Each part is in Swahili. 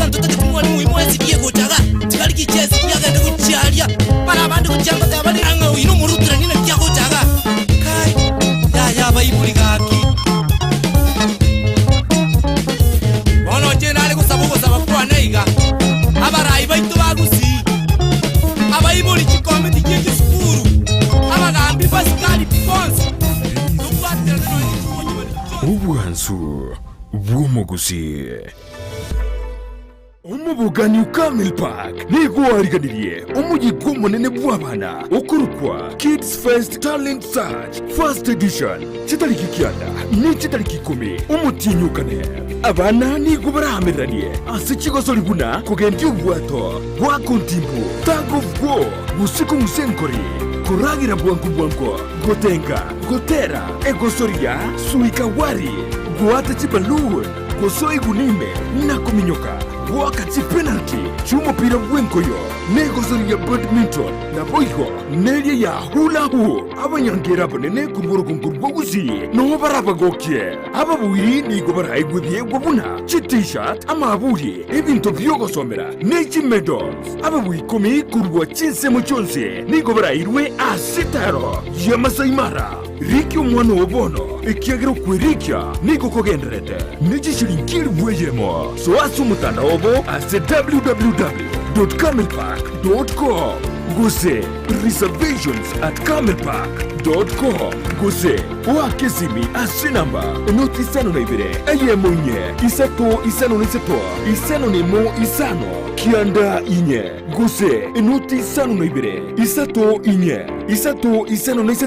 abantu takitumwa ni mwezi diye gotaga tikali kichezi yagende kuchalia para abantu kuchamba tabali anga ino murutura nina kya gotaga kai ya bayibuli gaki ono jena ale kusabuko sabakwa neiga abarayi baitu bagusi abayibuli chikombe tikiki sukuru abagambi basikali ponse Ubwansu bw'omugusi Umubugani ukamil park niguwariganirie umujyi munene bw'abana ukurukwa Kids Fest Talent Search First Edition kitariki kyanda ni kitariki 10 umutinyukane abana nigo barahamiraniye ase kigosori buna kugendi ubwato bwa kontimbu tag of war busiku musenkori kuragira bwangu gotenga gotera egosoria suika wari guata chibalun gosoi gunime na kuminyoka wakati penalty chumupira bwenkoyo negosoria badminton na boiho neria ya hula hoop abanyangera bonene kumboro kunkurbogusi no barabagokie ababuiri nigo baraigwithie gwabuna t-shirt ama aburi ebinto byogosomera nechi medals ababui komi kurwa chinsemo chonse nigo barairwe asitaro ya Masai Mara Riki umwana wobono ikiagiro kwirikya nigo kogenderete nijishirinkiri bwejemo so asumutanda obo ase www.camelpark.com guse reservations at camelpark.com guse wakesimi ase namba noti isano na ibire eyemonye isano nemo isano kianda inye guse noti isano na ibire isato isano nemo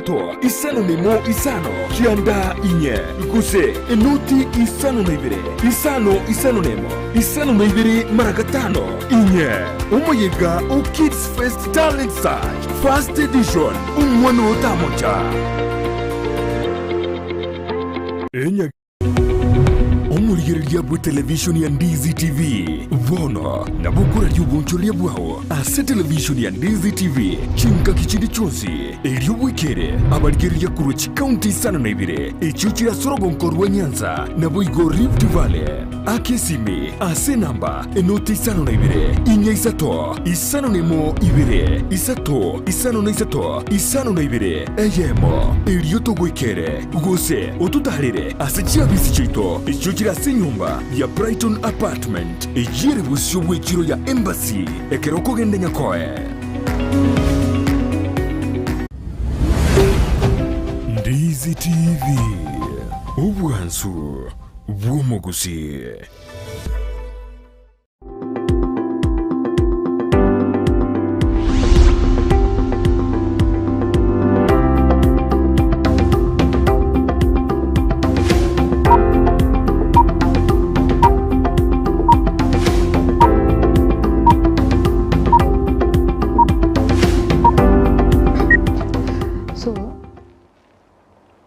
isano kianda inye guse noti isano na ibire isano nemo isano na ibire maragatano inye umuyiga o Kids Fest Talent Search First Edition umwana utamocha enya omurigereria bwa television ya Ndizi TV vono na bukura ry'ubunchoria bwaho ase television ya Ndizi TV chinka kichindi chonsi elio bwikere abarigereria kuruchi county sana na ibire echuchi ya Sorogonko rwa Nyanza na boigo Rift Valley akesimi ase namba enoti isano na ibire inya isano nemo ibire isano na ibire eyemo elio togwikere gose otutarire ase chiabisi chito echuchi ase nyumba ya Brighton Apartment ejire busyo bwekiro ya Embassy ekeroko gende nyakoe Ndizi TV ubwansu bw'omugusi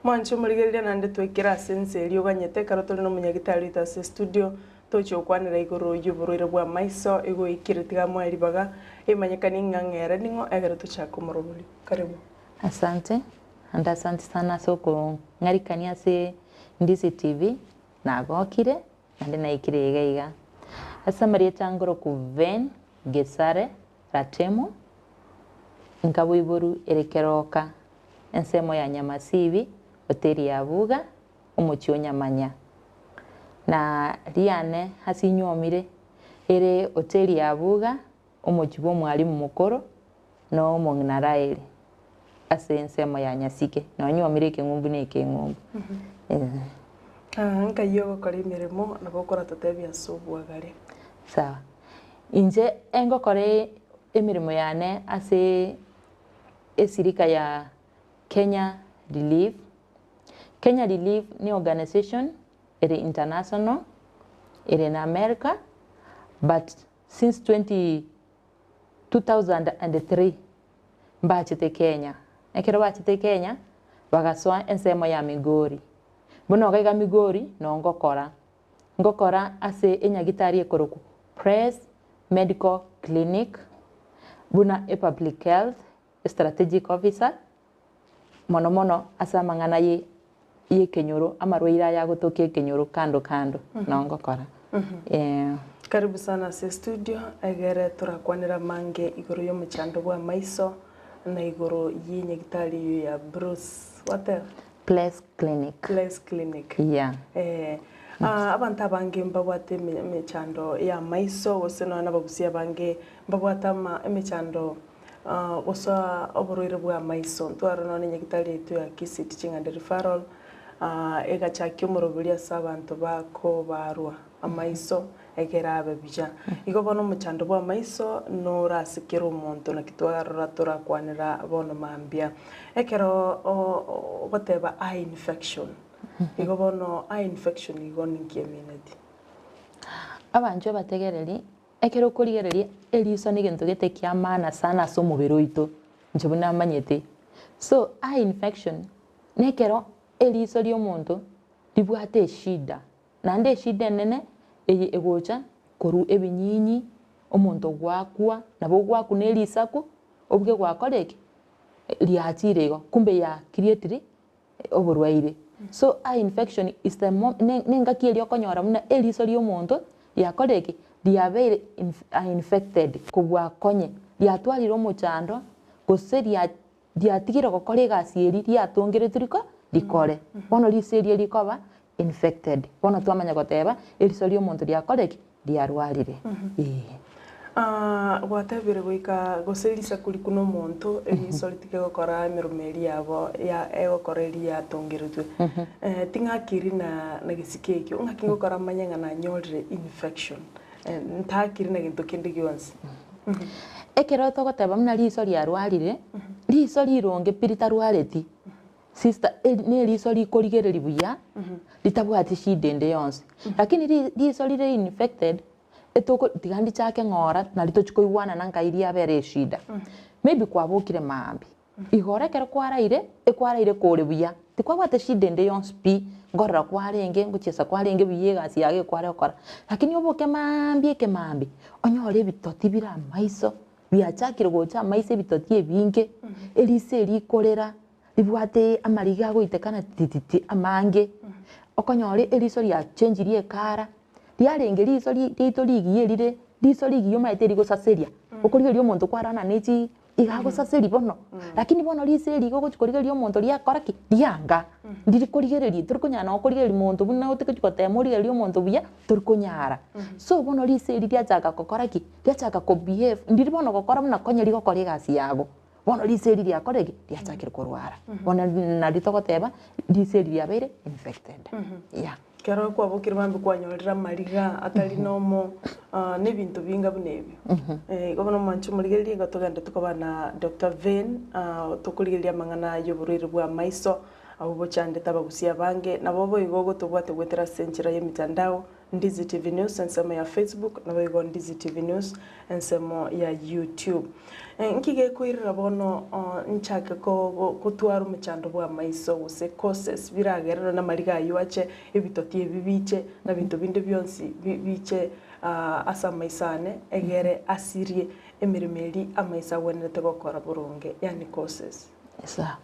Mwancho murigereria nande twekira sense elio ganyete karotoli no munyagitari ta studio tocho kwanira igoro yuburoire bwa maiso ego ikiritiga mweri baga imanyekani ngangera ningo egere tuchako morobuli karibu asante sana soko ngarikania se Ndizi TV na gokire nande na ikire iga asa maria tangoro kuven gesare ratemo ngabo iboru erekeroka ensemo ya Nyamasibi hoteli ya Buga umuchi onyamanya na riane hasinyomire ere hoteli ya Buga umuchi bo mwalimu mukoro no mongnaraeli ase ensemo ya Nyasike no nyomire kengumbu ne kengumbu nka yogo kari mirimo na gukora tatebya sobwagare sawa inje engo kore emirimo yane ase esirika ya Kenya Relief ni organization ere international ere in America but since 2003 mbachite Kenya ekero bachite Kenya bagaswa ensemo ya Migori bono gaiga Migori no ngokora ase enyagitari ekoroku Press Medical Clinic buna public health strategic officer mono asa mangana ye Kenyoro amarwaira ya gutokie Kenyoro kando no ngokora Karibu sana se studio egere turakwanira mange iguru yo muchando bwa maiso na iguru y'inyegitari ya Bruce whatever Place Clinic. Place Clinic. Yeah. Abantu abange mbabwate mechando ya maiso oseno nabagusia bange mbabwata mechando osa oborwire bwa maiso twaro none nyegitari etu ya Kisii Teaching and Referral egachakyo muruburia sabantu bako barwa amaiso egera ababija igo bono muchando bwa maiso no rasikira omonto na kitwarora turakwanira bono mambia ekero goteba eye infection igo bono eye infection igo ninkemineti Abanjo bategereri ekero kurigereria eriso ni gintu gete kia maana sana so mubiri oito nje buna manyete so eye infection nekero eriso lyo muntu libwate shida nande shida nene egocha koru ebinyinyi omuntu gwakwa nabo gwaku nelisaku obwe gwakoreke liatirego kumbe ya create oburwaire so eye infection is the nenga kielio konyora muna eliso lyo muntu yakoreke liabeire infected kubwa konye liatwarira omuchando goseria liatigira gokore gasieri liatongere turiko likore bono liserie likoba infected bono twamanya goteba eliso lyo muntu liakoreke liarwarire gwatebire goika goserisa kuri kuno muntu eliso litike gokora emirumeri yabo ya egokora liatongeretwe tingakiri na gisikekyo ngakingo kora manyanga na nyorire infection ntakiri na gintu kindi gyonse ekero togoteba muna liso liarwarire liso lironge pirita rwareti sister ne liso likorigereri buya litabwati shidende yonse lakini liso lire infected etoko tigandi chake ngora na litochiko iwana nanga iria bere shida maybe kwabukire mambi igore kero kwaraire ekwaraire kore buya tikwabwate shidende yonse pi ngorra kwarenge nguchesa kwarenge buye gasi yage kware okora lakini oboke mambi onyore bitoti bira maiso biachakire gocha maiso bitoti ebinge elise likorera libwate amariga goitekana tititi amange okonyore eliso lya change lie kara liarenge liso lito ligiye lire liso ligiyo maiteri gosaseria okoriga lyo muntu kwarana nechi igago saseri bono lakini bono lise ligo gochikoriga lyo muntu lia koraki lianga ndiri korigereri turikunyana okorigeri muntu buna utikotikote moriga lyo muntu buya turikunyara so bono lise liria chaka kokoraki liachaka ko behave ndiri bono gokora buna konyeri gokora gasi yago bono lise liria korege liachakire korwara bono na litogoteba lise liria bere infected yeah kero kwabukire bambi kwanyorera mariga atari nomo n'ebintu binga bunebyo gobono manchu murigeria gatogende tukobana Dr. Vane tukurigeria mangana y'oburwire bwa maiso abo bochande tabagusia bange nabo boigogo tubwate gwetera senchira y'emitandao Ndizi TV News ensemo ya Facebook nabo igo Ndizi TV News ensemo ya YouTube nkige kwirira bono nchake ko kutwara umuchando bwa maiso use causes biragerera na mariga yuache ebitoti ebibiche na bintu bindi byonsi biche asa maisane egere asirie emiremeri amaisa wenete gokora burunge yani causes esa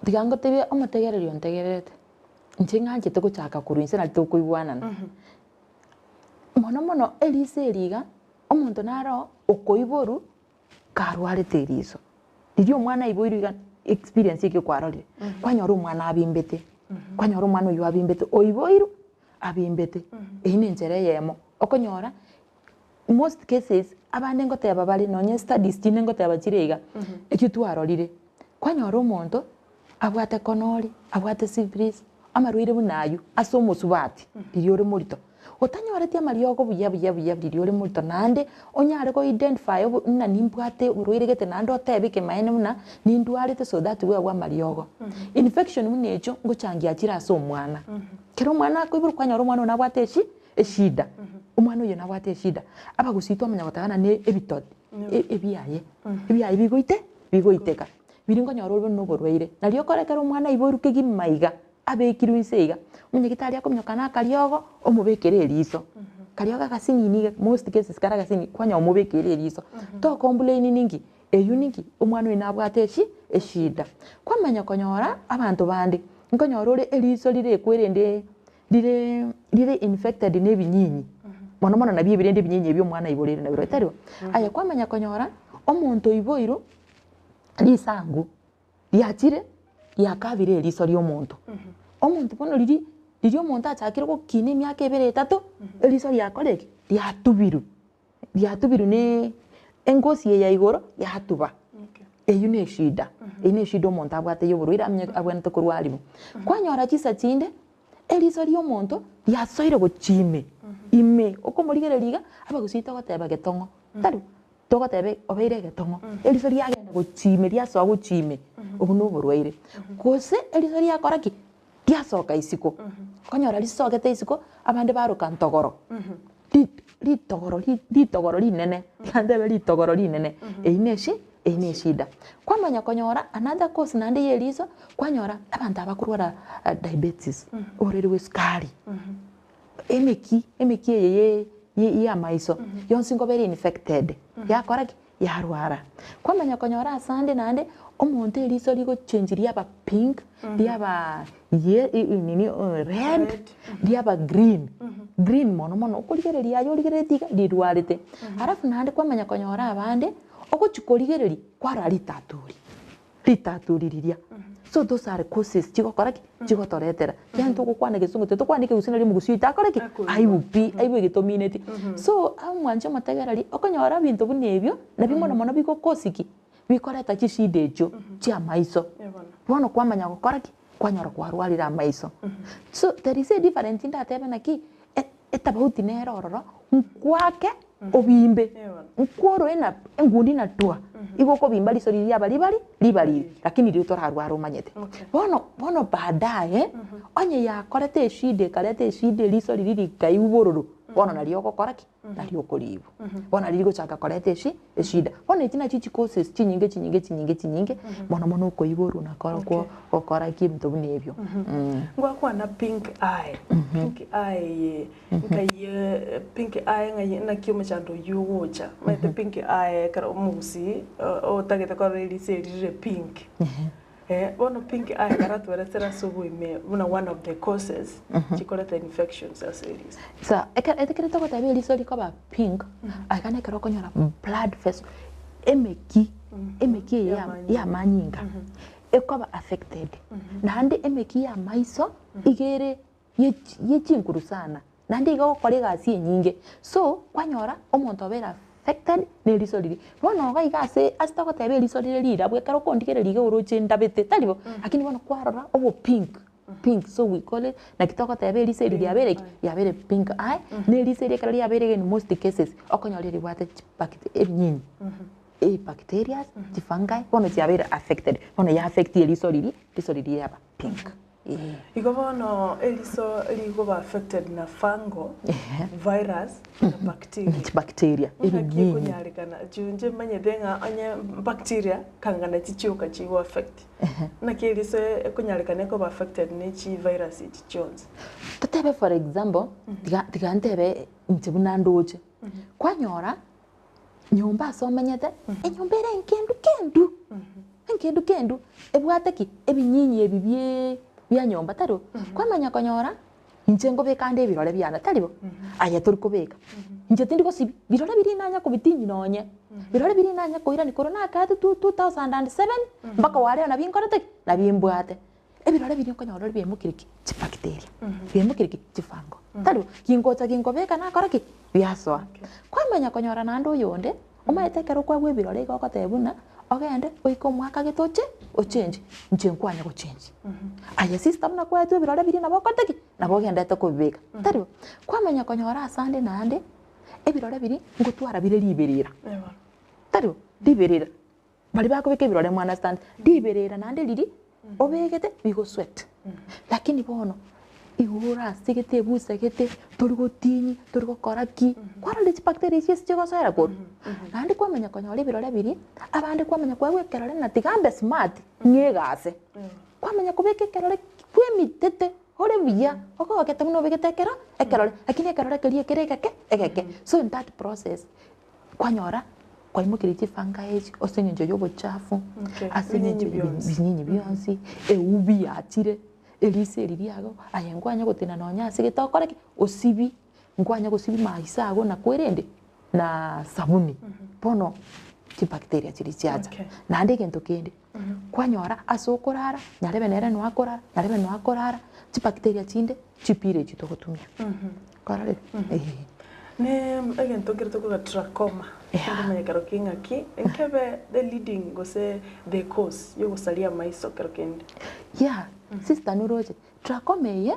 digango tebe omotegereri ontegerete nchinganche tuguchaka kuruinse na tukuibwana mono elise eriga omuntu naro okoiboru karwarete eriso ndiyo omwana iboiriga experience yake kwarorire kwanyora omwana abimbete kwanyora omwana oyo abimbete oiboiru abimbete ine njere yemo okonyora most cases abande ngoteba bali nonye studies tine ngoteba chirega ekyo twarorire kwanyora omuntu abwate konori abwate syphilis amarwire bunayu asomo subati ndiyo ore morito otanyorete amariogo buya ndiyo ore morito nande onyare go identify na nimbwate urwire gete nande otebike maene muna nindwarete so that we wa mariogo infection munecho ngochangia chira aso omwana kero mwana kwiburu kwanyora omwana nabwate eshida omwana oyo nabwate eshida abagusitwa amanya gotagana ne ebitoti ebiyaye bigoiteka biringo nyoro no borweire nalio korekera omwana iboruke gimaiga abekirwe iseiga munyegitari akomyoka na kariogo omubekere eriso karioga gasinini most cases kara gasini kwanya omubekere eriso to complain ningi eyuningi omwana inabwate eshida kwamanya konyora abantu bandi nkonyora ore eriso lire kwerende lire infected nebinyinyi mono na birende binyenye byo mwana iborere na biro tari aya kwamanya konyora omuntu iboiro lisangu liachire yakabire liso lyo muntu omuntu bono liri omuntu achakire gukina emyaka 2-3 liso lyakoreke lyatubiru ne engosi ya igoro yatuba eyu ne shida ine shida omuntu abwate yoborwira abwente kurwarimu kwanyora chisa chinde eliso lyo muntu lyasoire gochime ime okomorigereriga abagusita goteba getongo tari togotebe obeire getongo eliso lyagenda gochime lyasoa gochime obu no borwaire gose eliso lyakoraki lyasoka isiko konyora lisogete isiko abande baruka ntogoro litogoro linene kandebe litogoro linene eine shida kwamanya konyora another cause nande yeliso kwanyora abantu abakurwara diabetes orere wesukari emeki ye amaiso yonsi ngobere infected yakoraki yarwara kwamanya konyora asande nande omuntu eliso ligo change lyaba pink lyaba red lyaba green mono okoligereria yoligeretiga lidwarite arafu nande kwamanya konyora abande ogochikoligereri kwara litaturi liria so those are causes chigokoraki chigotoretera yantu gukwana gesungu tetokwanike usina limu gusita akoreki aibupi gitomineti so amwanje mategerari okonyora bintu bunebyo na bimono mono biko kosiki bikoreta chishidejo chia maiso bono kwamanya gukoraki kwanyora kwarwarira amaiso so there is a different in that naki etabauti nerororo nkwake obimbe nkworo ena engundi na tua igoko bimba liso liria libali lakini lito harwaro manyete bono baadaye onye yakorete shide liso liri kaibororo bono nalio gokoraki nalio kolibu bono liri gochaka korete shida bono itina chichi causes chinyinge mono uko iboru na korako gokoraki bintu bunebyo ngwa na pink eye pink eye ngai na kiume chando yuwocha mete pink eye kara musi o tagete ko release pink bono pink eye kara tueresera subu ime one of the causes chikoreta infections as series so ekere to gotabe liso likoba pink akane kero konyora blood vessel emeki ya manyinga ekoba affected nande emeki ya maiso igere yechinkuru sana nande igo korega si nyinge so kwanyora omuntu obera affected ne liso liri bono ga igase asitako tebe liso liri lira bwe karo kondigere lige uroche ndabete talibo lakini bono kwarora obo pink so we call it na kitoko tebe liso liri yabere pink eye ne liso liri kali yabere in most cases okonyora liri bwate bacteria bacteria fungi bono yabere affected bono ya affect liso liri yaba pink Iko bono eliso ligo affected na fungal virus na bacteria ebi kunyarikana junje manye denga anye bacteria kangana chichuka chiwo affect na keliso kunyarikana ko affected ne chi virus chi jones tutebe for example tigantebe ntibunandoje kwanyora nyumba somenyete enyumba ere enkendu ebwateki ebinyinyi ebibye bya nyomba taro kwamanya konyora injengo bekande birole byana taribo aya turi kubeka nje tindi ko sibi birole biri nanya ko bitinyi nonye birole biri nanya ko irani corona ka 2007 mpaka wale na binkorete na bimbwate ebirole biri konyora byemukiriki chi bacteria byemukiriki chi fungo taribo kingo beka na koraki byasoa kwamanya konyora nando yonde umaetekero kwa bwe birole ko kotebuna ogende oiko mwaka getoche ochange nkwanya go change aya system na kwa tu birole biri nabo koteki nabo gende to kubika tari kwamanya konyora asande nande ebirole biri ngotwara bire liberera tari liberera bali bako beke birole mwana stand liberera nande liri obegete bigo sweat lakini bono igura sigete busegete turigo tinyi turigo koraki kwara le bacteria chigo sera ko nandi kwamanya konyora birole biri abande kwamanya kwa kerole na tigambe smart ngegase kwamanya kubeke kerole kwemitete ore biya oko akete muno bigete kerole lakini kerole kaliye ekeke so in that process kwanyora kwa imukiriti fungi osenye yobo chafu asenye binyinyi byonsi ubi atire elise liriago ayengwanya gotina nonya sigitokoreki osibi ngwanya gusibi maisa ago na kwerende na sabuni bono ti bacteria chiri chiacha nande gento kende kwanyora asokorara nyarebe nere no akorara ti bacteria chinde chipire chitogotumia korale ne agento kirto ko trachoma ndio manyakaro kingaki enkebe the leading gose the cause yo gosalia maiso kerkende sister nuroje trachoma ye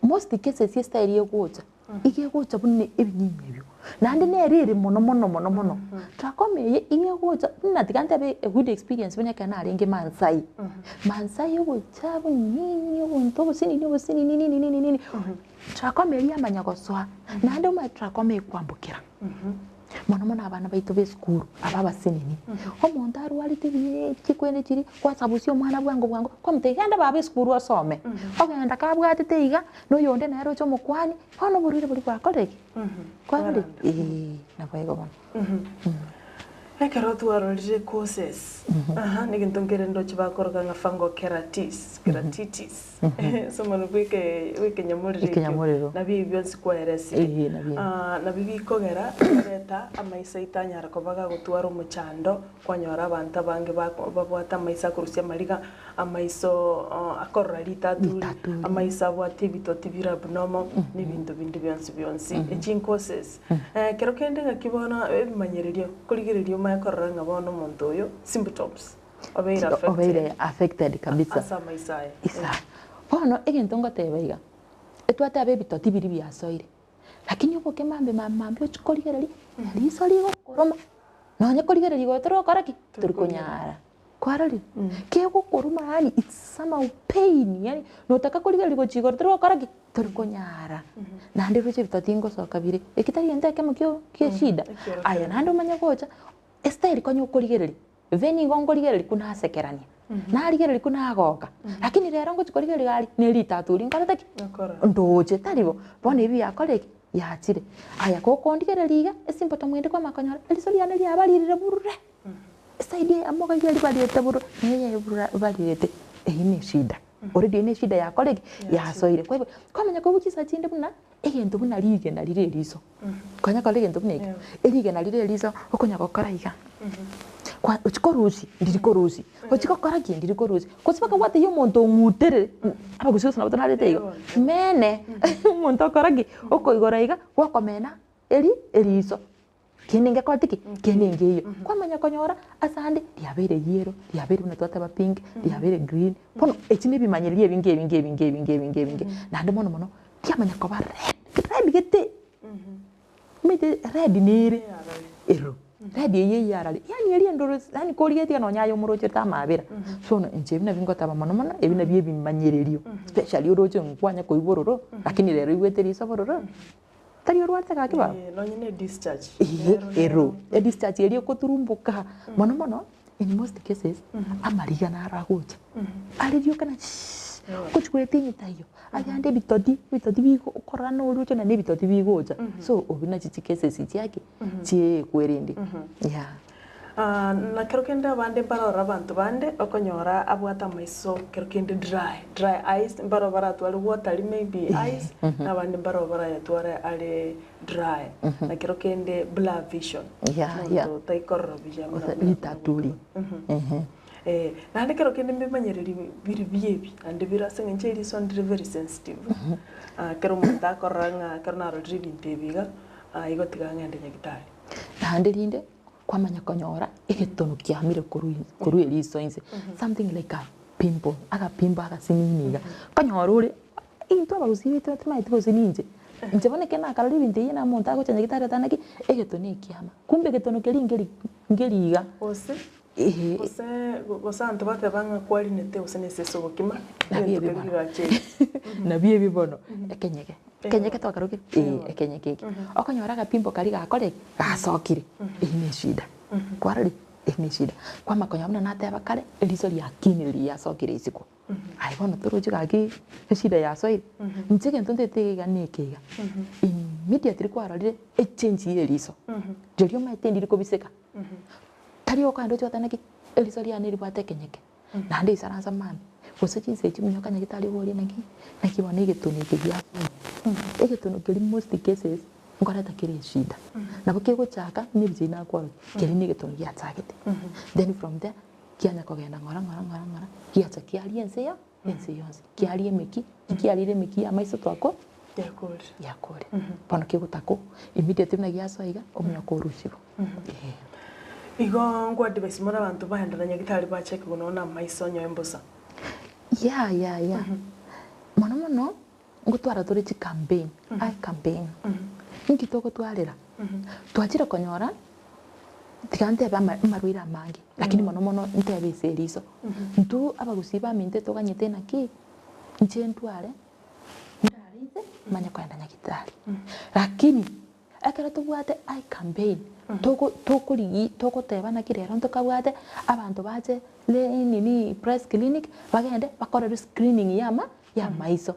most cases yes style yegocha igegocha bunne ebinyimebyo nande nerere mono trachoma ye igegocha natikante be a good experience banya kana arenge mansai yogocha bunyinyi yobunto nini trachoma ye amanya goswa nande uma trachoma ekwambukira mono abana baitu be school ababa sinini omuntu arwalite kikwene kiri kwa sabusio mwana bwango kwa muteganda baba school asome ogenda kabwatite iga no yonde nero cyo mukwani hono burire buri kwa kolege kwa ndi nabaigo bana ekero tuarorije causes nigintongere ndo chibakoroga nga fungokeratitis somo wike nyamurire na bibi byonsi kweresi na bibi kogera leta amaisa itanyara kobaga gutwara umuchando kwanyora abantu abange babwata amaisa kurusia mariga amaiso akorra litatu amaisa bwati bitoti birabnomo n'ibintu bindi byonsi echin causes kero kende ngakibona ebimanyererio kurigererio mayakorra ngabona umuntu oyo symptoms obeire affected kabisa asa maisa isa bono egento ngotebaiga etwate abe bitoti biri byasoire lakini oboke mambe ochikorigereri riso rigokoroma nonye korigereri gotoro koraki turikunyara kwarari kego koruma yani it's somehow pain yani notaka korigereri gochigotoro koraki turikunyara nande ruche bitoti ngosoka bire ekitari ente kemo kyo shida aya nando manya gocha style konyo korigereri veni gongorigereri kuna asekerania narigereri kuna agoka lakini rero ngo chikorigereri gali nelitatu linkarataki ndoje taribo bone ibi yakoreki yachire aya kokondigereriga esimpoto mwende kwa makonyora elisoliana lyabalirire burure side amoga yali balirete buru neye balirete ine shida already ine shida yakoreki yasoire kwa hivyo kwamenya ko bukisa chinde buna egento buna ligenda lire liso kanya kale egento buna eligenda lire liso okonya gokora iga kwa uchikorusi ndirikorusi uchikokora ki ndirikorusi kosipaka wate yo monto ngutere aba gususa na botana lete yo mene monto koragi okoigora iga wakomena eliso kinenge kotiki kinenge iyo kwamanya konyora asande liabere yero liabere una twata ba pink liabere green pono echine bimanyerie binge nande mono kiamanya ko ba red gete mete red nire ero red ye yarali yani eri ndoro yani koligetia no nyayo muroche tamabira so no enche bina bingo taba mono ebina bie bimanyererio especially uroche nkwanya ko ibororo lakini rero iweteri isobororo tari urwate ka kiba no nyine discharge ero discharge eri ko turumbuka mono in most cases amariga na aragocha aririo kana kuchkwete nyitayo ayande bitodi bigo korana uruche na nebitodi bigocha so obina chichi cases yake chie kwerende na kero kende bande barora abantu bande okonyora abwata maiso kero kende dry eyes barobara twali water maybe eyes na bande barobara yatwara ale dry na kero kende blur vision taikorro bijama litatuli nande kero kende mbimanyereri biri biebi ande birasenga ncheri so very sensitive kero mata koranga kero naro driving tebiga igotiganga ande nyagitari nande linde kwamanya konyora igetono kiamire kuru eliso inse something like a pimple aga sininiga konyora uri into abagusibite tamaite bosinije njebone kena karali binte yina monta go chanye gitare tanaki igetono ikiama kumbe getono keli ngeliga ose gosanto bate banga quality usene seso gokima na bie bono ekenyeke twakaruke ekenyeke okonyora ga pimple kari gakore gasokire ine shida kwarali ine shida kwa makonyamuna nateba kare eliso lya kinili ya sokire isiko ai bono turuji gaki shida ya soire ncheke ntonte tega nekega immediately kwarali echange eliso jelio maitendiri ko biseka tari okando chotanaki eliso lya niri bwate kenyeke nande isaranza mami bose chinse chimunyoka nyagitali bori naki nakibone getone kegya egetono keri most cases ngoreta kiri shida nabo kegochaka mibiji na kwaro keri ni getono giachagete then from there kianya kogenda ngora kiacha kiari ense yonse kiari emeki ya maiso twako yakore pono kegotako immediately na giasoiga omyako urushibo igo ngwa device mora abantu bahendana nyagitari bacheke gonona maiso nyoembosa ya mono ngutwara turi chi campaign ai campaign ngitoko twarira twachira konyora tikante ba marwira mangi lakini mono ntebe serizo ntu abagusiba minte toganyete naki nchendware ndarize manya kwenda nyagitari lakini akara tubwate ai campaign toko teba na kirero ntokabwate abantu baje le nini press clinic bagende bakora screening ya maiso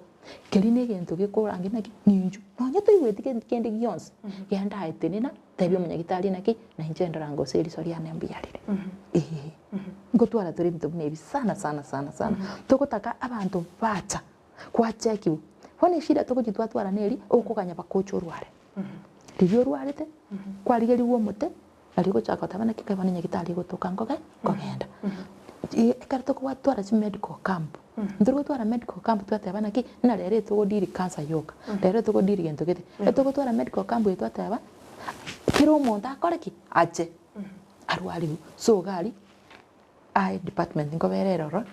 kerine gento gikorangi naki ninju nonya toigwetike kende gionse genda etenena tebyo munyagitari naki na injendera ngo seri soria nembiyarire ngotwara turi mtunebi sana tokotaka abantu bacha kwa cheki hone shida tokojitwatwara neri okuganya bakocho rware ribyo rwarete kwarigeri wo mote ariko chaka tabana kikabana nyagitari gotoka ngoge kogenda ekarto kwa twara chi medical camp ndiro twara medical camp twatebana ki na rere togodiri cancer yoka rere togodiri gento gete twara medical camp twateba kiro monta akoreki ache arwari so gali ai department ngoberero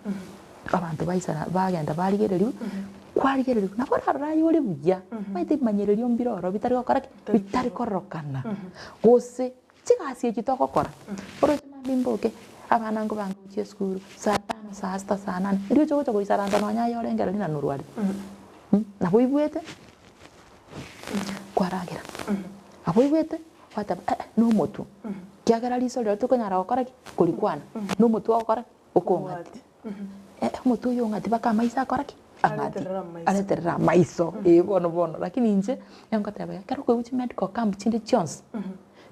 abantu baisana bagenda barigereriwe kwarigereriwe nabora rayo buya baite manyererio mbiroro bitari gokoreki bitari korokana gose chigasi kitoko kora oro chimabimboke abana ngo banguchie skuru saa 5 saa 6 saa 8 ndio chocho kuisaranda nonya yorengera nina nurwari nabo ibwete kwaragira abo ibwete wata no motu kiagara liso lero tukonyara gukora kurikwana no motu okora ukongati motu yo ngati baka maisa akora ki aleterera maiso bono lakini nje yankataba karo ko uchi medical camp chinde chons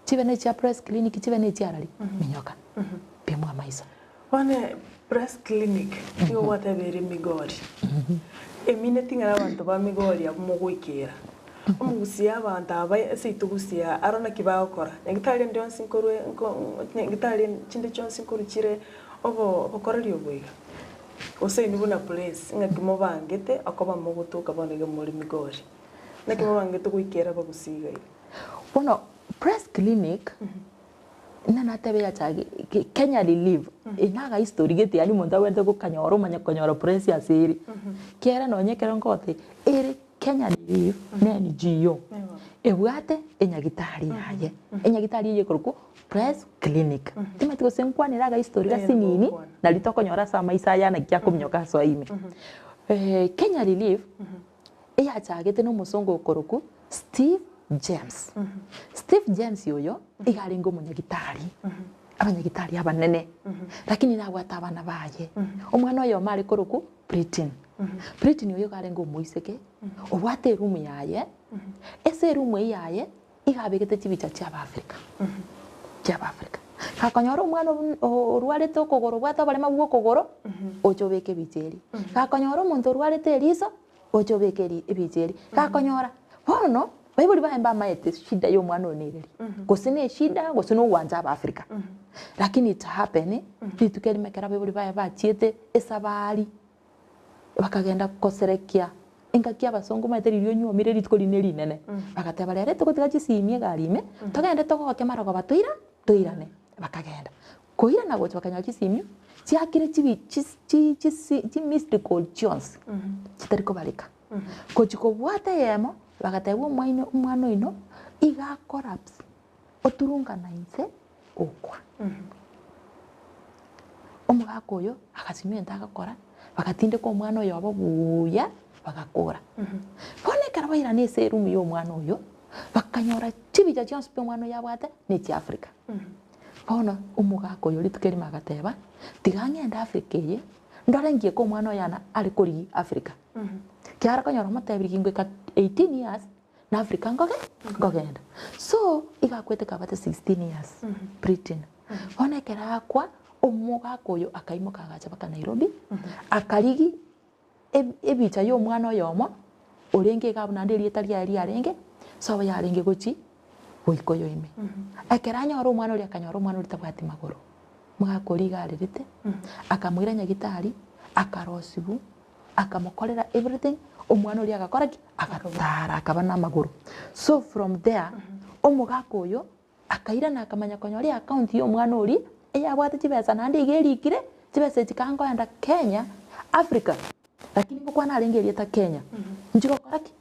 chibene cha press clinic chibene cha arali minyoka pemwa maiso wane press clinic yo watabere migori emine tingara abantu ba migori abumugwikira umugusia abantu aba seitugusia arona kibao kora ngitali ndio sinkorwe ngitali chinde chonsi nkuruchire obo bokoreri obwiga ose ni buna place ngakimo bangete akoba mugutuka bonege muri migori nakimo bangete gwikera bagusiga bono press clinic nana tebe ya chagi Kenya Relief inaga history gete yani monda wende gukanyoro manya konyoro press ya siri kera nonyekera ngote ere Kenya Relief ne NGO ebwate enyagitari yaye enyagitari ye kuruko press clinic timatiko senkwanira ga history ga sinini na litokonyora sama isaya na kya kumnyoka so ime Kenya Relief eya chagete no musongo kuruko Steve James yoyo igaringo munyagitari abanyagitari abanene lakini nabwata abana baye omwana oyo mari kuruko Britain yoyo garengo muiseke obwate room yaye ese room yaye igabegete chibicha cha Africa kakonyoro omwana orwarete okogoro bwata barema bwo okogoro ochobeke bicheri kakonyoro omonto orwarete eriso ochobeke ebicheri kakonyora bono Bible bahemba maete shida yo mwana onireri gosine shida gosine uwanja aba Africa lakini it happen bitukeri mekera Bible bachiete esabari bakagenda koserekia engakia abasongo maete ririo nyomire ritkoline rinene bagateba rere tugotiga chisimie garime togende togoke marogo batoirane bakagenda koira na gocho bakanya chisimio chiakire chi mystical chance chitariko balika kochiko bwate yemo bagatebwa umwana ino iga collapse oturunga nainse okwa omugako oyo akasimio ndagakora bagatinde ko umwana oyo ababuya bagakora bone karabaira ne serum yo umwana oyo bakanyora chibija chance pe umwana yabwate ne chi Africa bona umugako oyo litukeri magateba tigangenda Africa ye ndorengie ko umwana yana ari kuri Africa kiara kanyora matebiri ngwe ka 18 years na Africa ngogenda so igakwete kabate 16 years Britain bona kera kwa omugako oyo akaimoka agacha baka Nairobi akarigi ebicha yo mwana oyomo orenge gabu nande rieta ria renge so ya renge gochi goikoyo ime ekeranya oro mwana uri akanyora mwana uri tabwati magoro mwakori garirite akamwira nyagitari akarosibu akamukorera everything omwana uri agakora ki agatara akaba na magoro so from there omugako uyo akaira na akamanya konyori account yo mwana uri eyabwate chibesa nande igerikire chibesa chikango enda Kenya Africa lakini kwa na arengeria ta Kenya njiko koraki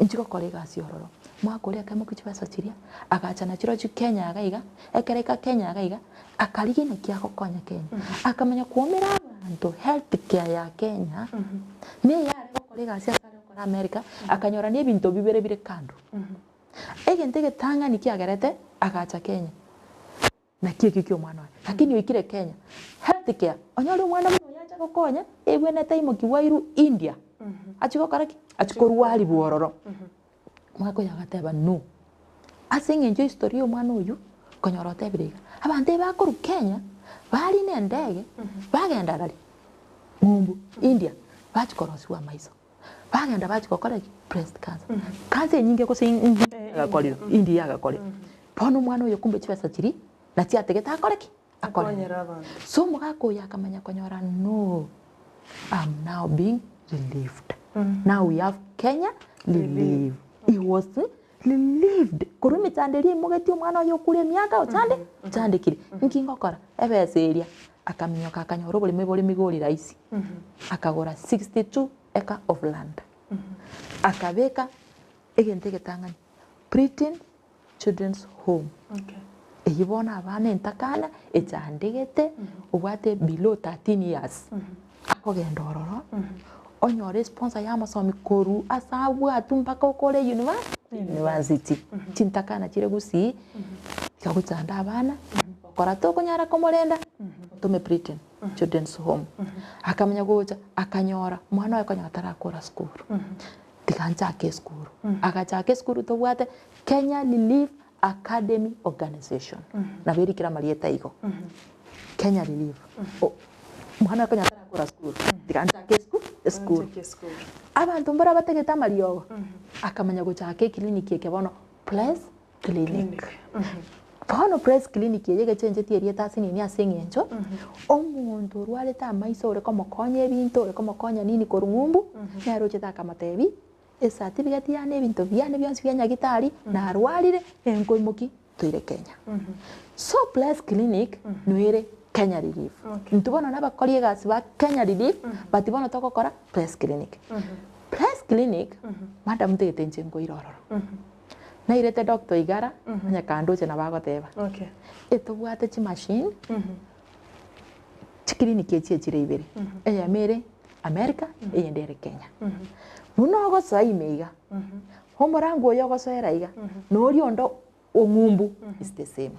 njiko kolega siororo mwakori akama kuchibesa chiria agachana chiro chu Kenya agaiga ekereka Kenya agaiga akarigine kiako konya Kenya akamanya kuomera abantu health care ya Kenya ne yare kolega sia sare kwa America akanyora ni bintu bibere bire kando egente getanga nikiagerete agacha Kenya na kikyo mwana lakini wikire Kenya health care onyoro mwana yacha gokonya ebwene time kiwairu India achiko karaki achiko ruwali buororo mwako yagateba no asenge njo history yo mwana uyu konyorote birega abante bakuru Kenya bali ne ndege bagenda dali ngumbu India bachikorosiwa maiso bagenda bachikokora breast cancer cancer nyinge ko gakoriro India gakoriro pono mwana uyu kumbe chibesa chiri na chiategeta akoreki akonyera abantu so mugako yakamanya konyora no I'm now being relieved now we have Kenya relieved he was relieved kurumi tandeli mugeti mwana uyu kure miaka utande kiri nkingokora ebeseria akaminyoka akanyoro buri migori raisi akagora 62 acre of land akabeka egente getangani Britain Children's Home eyibona abana entakana echandegete ubwate below 13 years akogenda ororo onyore sponsor ya masomi koru asabwa tumpaka okole university chintakana chire gusi kagutsanda abana okora to kunyara komorenda tume Britain Children's Home akamenya gocha akanyora mwana wako nyatara akora school tikanchake school akachake school to bwate Kenya Relief Academy Organization na beri kira marieta iko Kenya Relief mwana wako nyatara akora school tikanchake school abantu mbara bategeta mariogo akamenya gochake clinic yake bono Place Clinic Pono press clinic yege chenje tieri tasini ni asengenjo omuntu rwale ta maiso ore como konye binto ore como konya nini korungumbu nero cheta kamatebi certificate ya ne binto byane byonsi byanya gitari na rwalire enkoimoki toire Kenya so Place Clinic noire Kenya Relief ntubona nabakoriye gasi ba Kenya Relief batibona tokokora Place Clinic Place Clinic madam tetenje ngoirororo na irete doctor igara nya kandoche na bagoteba etobwate chi machine clinic echi chire eya mere America eyendere Kenya muno go sai meiga homorango yo go soera iga nori ondo ongumbu is the same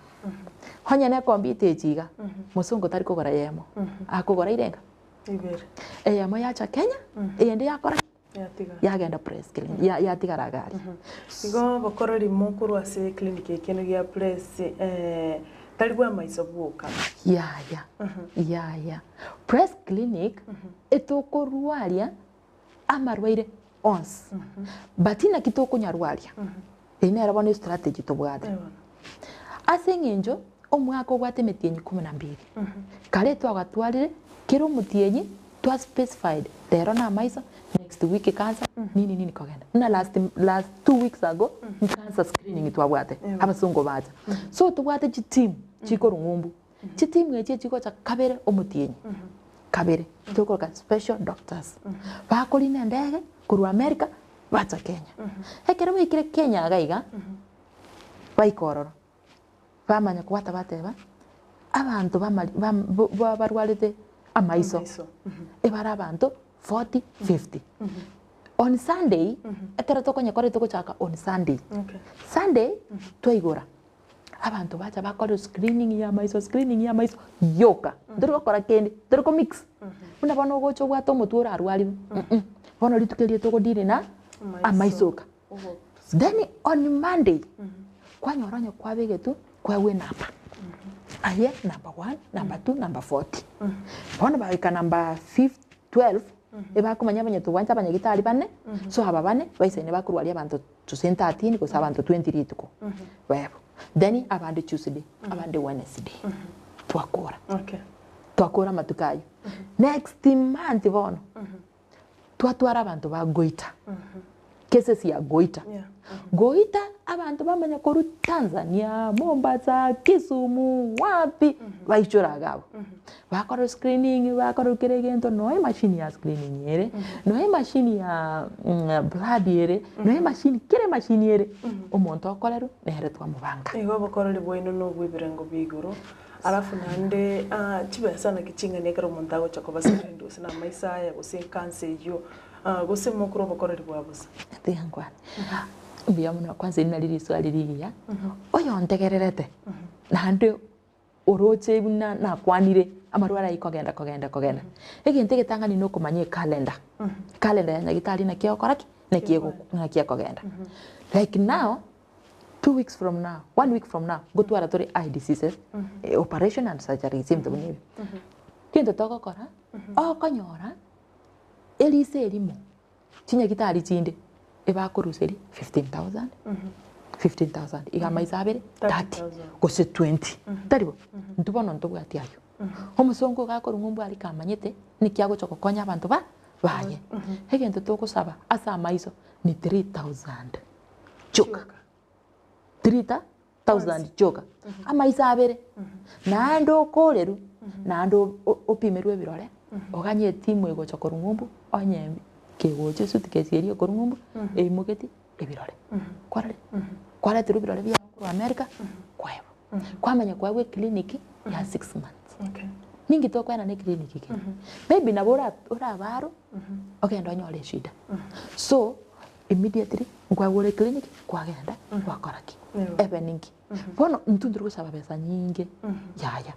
honya na computer echiga musongo tariko gora yemo akogora irenga eya mo yacha Kenya eyende yakora yagenda Place Clinic ya tigaragari sigo bakorori mukuru ase clinic ekeno ya Place talibwa maiso buka ya Place Clinic etokorwaria amarwaire ons batina kitoko nyarwaria ine arabone strategy to bwate asengenjo omwaka obwate metienyi 12 kare twagatwarire kiro mutienyi twa specified dero na maiso next week cancer nini kogenda na last 2 weeks ago cancer screening twabwate abasungo baza so tubwate chi team chikoro ngumbu chi team eche chiko cha kabere omutienyi kabere tukoka special doctors bakoli na ndege kuru America baza Kenya ekere wikire Kenya agaiga baikororo bamanya kwata bateba abantu barwalite amaiso ebara abantu 40 50 on Sunday ekera tokonya kore toko chaka on Sunday Sunday toigora abantu bacha bakora screening ya maiso yoka ndiro kora kende ndiro mix una bano gocho bwato mutura arwali bono litukelie toko dire na amaisoka then on Monday kwa nyoronyo kwa begetu kwa we namba aye number 1 number 2 number 40 bono baika number 12 ebakumanya abanyetugwanja abanyagitari bane so aba bane baisene bakurwaria abantu tusen 13 kusa abantu 20 rituko bebo then abandi Tuesday abandi Wednesday twakora twakora matukayo next month bono twatwara abantu ba Goita cases ya Goita Goita abantu bamanya koru Tanzania Mombasa Kisumu wapi baichora gabo bakora screening bakora kiregento no machine ya screening yere no machine ya blood yere no machine kire machine yere umuntu akorero nere twamubanga igo bakorere bwino no gwibirengo biguru alafu nande chibesa na kichinga nekero umuntu agocha kubasirendo sina maisa ya gusinkanse yo gose mukuru bakorere bwabuza tiyangwana biyamuno kwanza inaliri swali liya oyo ntegererete nande oroche buna nakwanire amarwara ikogenda kogenda egente getangani no kumanye calendar ya nyagitari na kiyo koraki na kiyo kogenda like now 2 weeks from now 1 week from now go to aratori eye diseases operation and surgery simto bunibi kinto toko kora kanyora elise elimo chinyagitari chinde ebakuruseri 15,000 igamaisa abere 30 gose 20 taribo ntubono ntubwati ayo omusongo gakora ngumbu ari kamanyete nikiago chokokonya abantu baye egento tokosaba asa maiso ni 3,000 choka 3,000 choka amaisa abere nando koreru nando opimerwe birore oganye timu ego chokora ngumbu onyembi kegoche sutikesieri okorungumbu eimugeti ebirore kwara tiru birore bya America kwebo kwamanya kwawe clinic ya 6 months ningi to kwena ne clinic ke maybe na bora baro ogenda onyole shida so immediately kwagore clinic kwagenda wakoraki eveningi bono ntunduru gusaba pesa nyingi yaya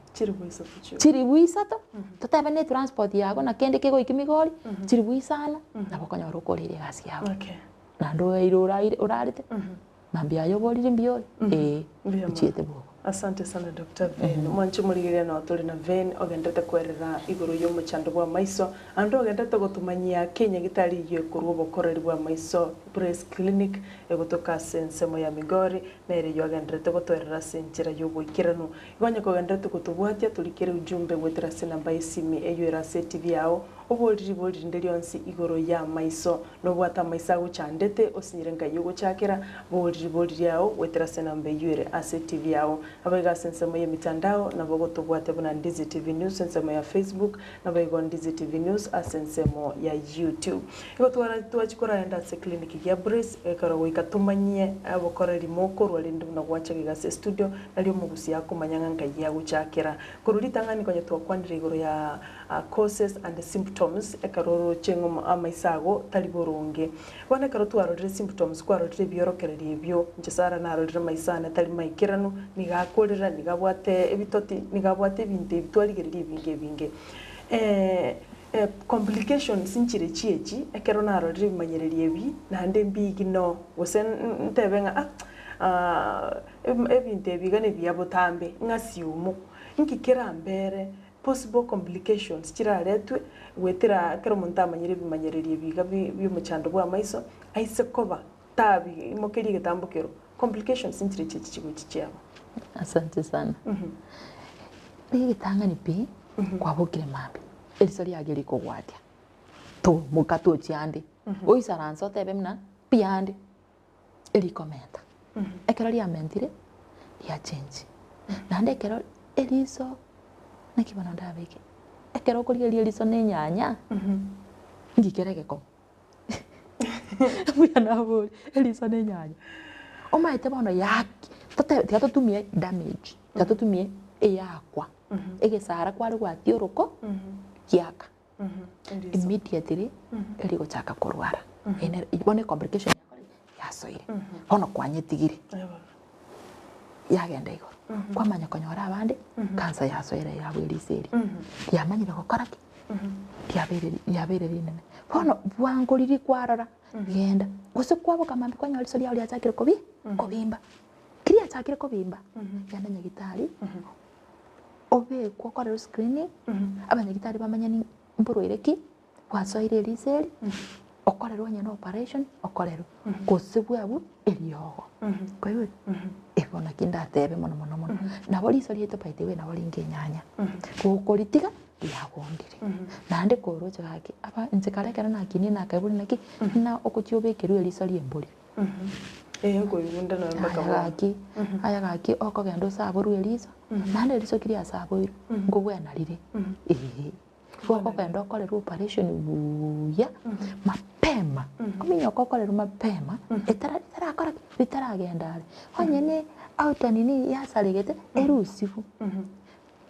chiribuisa to totaba ne transport yago na kende kego ikimigori chiribuisana nabo kanya rokorire gasi yago na ndo urarite mambia yoborire mbiyori uchete bo asante sana Dr. Ven mwancho murigiria na otore na Ven ogendete kwerera iguru yo muchando bwa maiso ando ogendete gutumanyia Kenya gitari yo kurwo bokoreri bwa maiso Breast Clinic egotoka sensemo ya Migori na ere yo ogendete gutwerera senjira yo gwikiranu igwanya ko ogendete gutubwatia tulikire ujumbe gwetera sina baisimi eyo era TV yao oboriri ndelionsi iguru ya maiso no bwata maisa guchandete osinyirenga yo guchakira boriri yao gwetera sina mbeyure TV yao abaiga sensemo ya mitandao na bogo tubwate buna Ndizi TV News sensemo ya Facebook na baigo Ndizi TV News asensemo ya YouTube igo twachikora enda se clinic ya Breast ekaro ikatumanyie abokoreri moko rwalinde na gwachagiga se studio nalio mugusi yako manyanga nkagia guchakira kururi tangani kwenye twakwanire igoro ya causes and symptoms ekaro chengo amaisago taliborunge wana karo twarorire symptoms kwarorire biorokereri ebyo nchesara narorire maisana tali maikirano nigakorera nigabwate ebitoti nigabwate binte bitwarigereri binge complications inchire chiechi ekero narorire bimanyereri ebi nande mbigino gose ntebenga ebinte bigane byabotambe ngasiumu nkikera mbere possible complications kiraretwe wetera kero muntu amanyere bimanyereri ebiga by'umuchando bwa maiso aise koba tabi imokeri getambukero complications inchire chiechi chigo asante sana bigi tangani pi kwabukire mambi elisori ageri ko gwatia to mukato chiande oisaranso tebe mna piande eli komenta ekero ya mentire ya change nande ekero eliso nakibana ndabeke ekero kuri eliso nenyanya ngikereke ko buya nabo eliso nenyanya omaite bono yaki tatutumie damage tatutumie eyakwa egesara kwari gwatioroko kiaka immediately eligo chaka korwara ene ibone complication yasoire hono kwanyetigiri yagenda igoro kwamanya konyora abande kansa yasoire yabweriseri yamanyire gokoraki yabere rinene hono bwangoriri kwarara genda gose kwabo kamambi konyora isori yauri achakire kobimba kiria chakire kobimba yanda nyagitari obe kwa screening abanyagitari bamanya ni mburwireki gwasoire riseri okorerwa nyana operation okorerwa gosibwa bu eriogo kwa hiyo ebona kindatebe mono nabo riso rieto paite we nabo lingenyanya gukoritiga yagondire nande koroje gaki aba nzikarekera na kini na kaburi naki na okuchiobekerwe riso riemburi ngo ibunda na mbaka aya gaki okogenda saboru eriso nande riso kiri asaboru ngo bwana rire okogenda okorerwa operation buya mapema ominya okorerwa mapema itarakora itaragendare honyene autanini yasaregete erusifu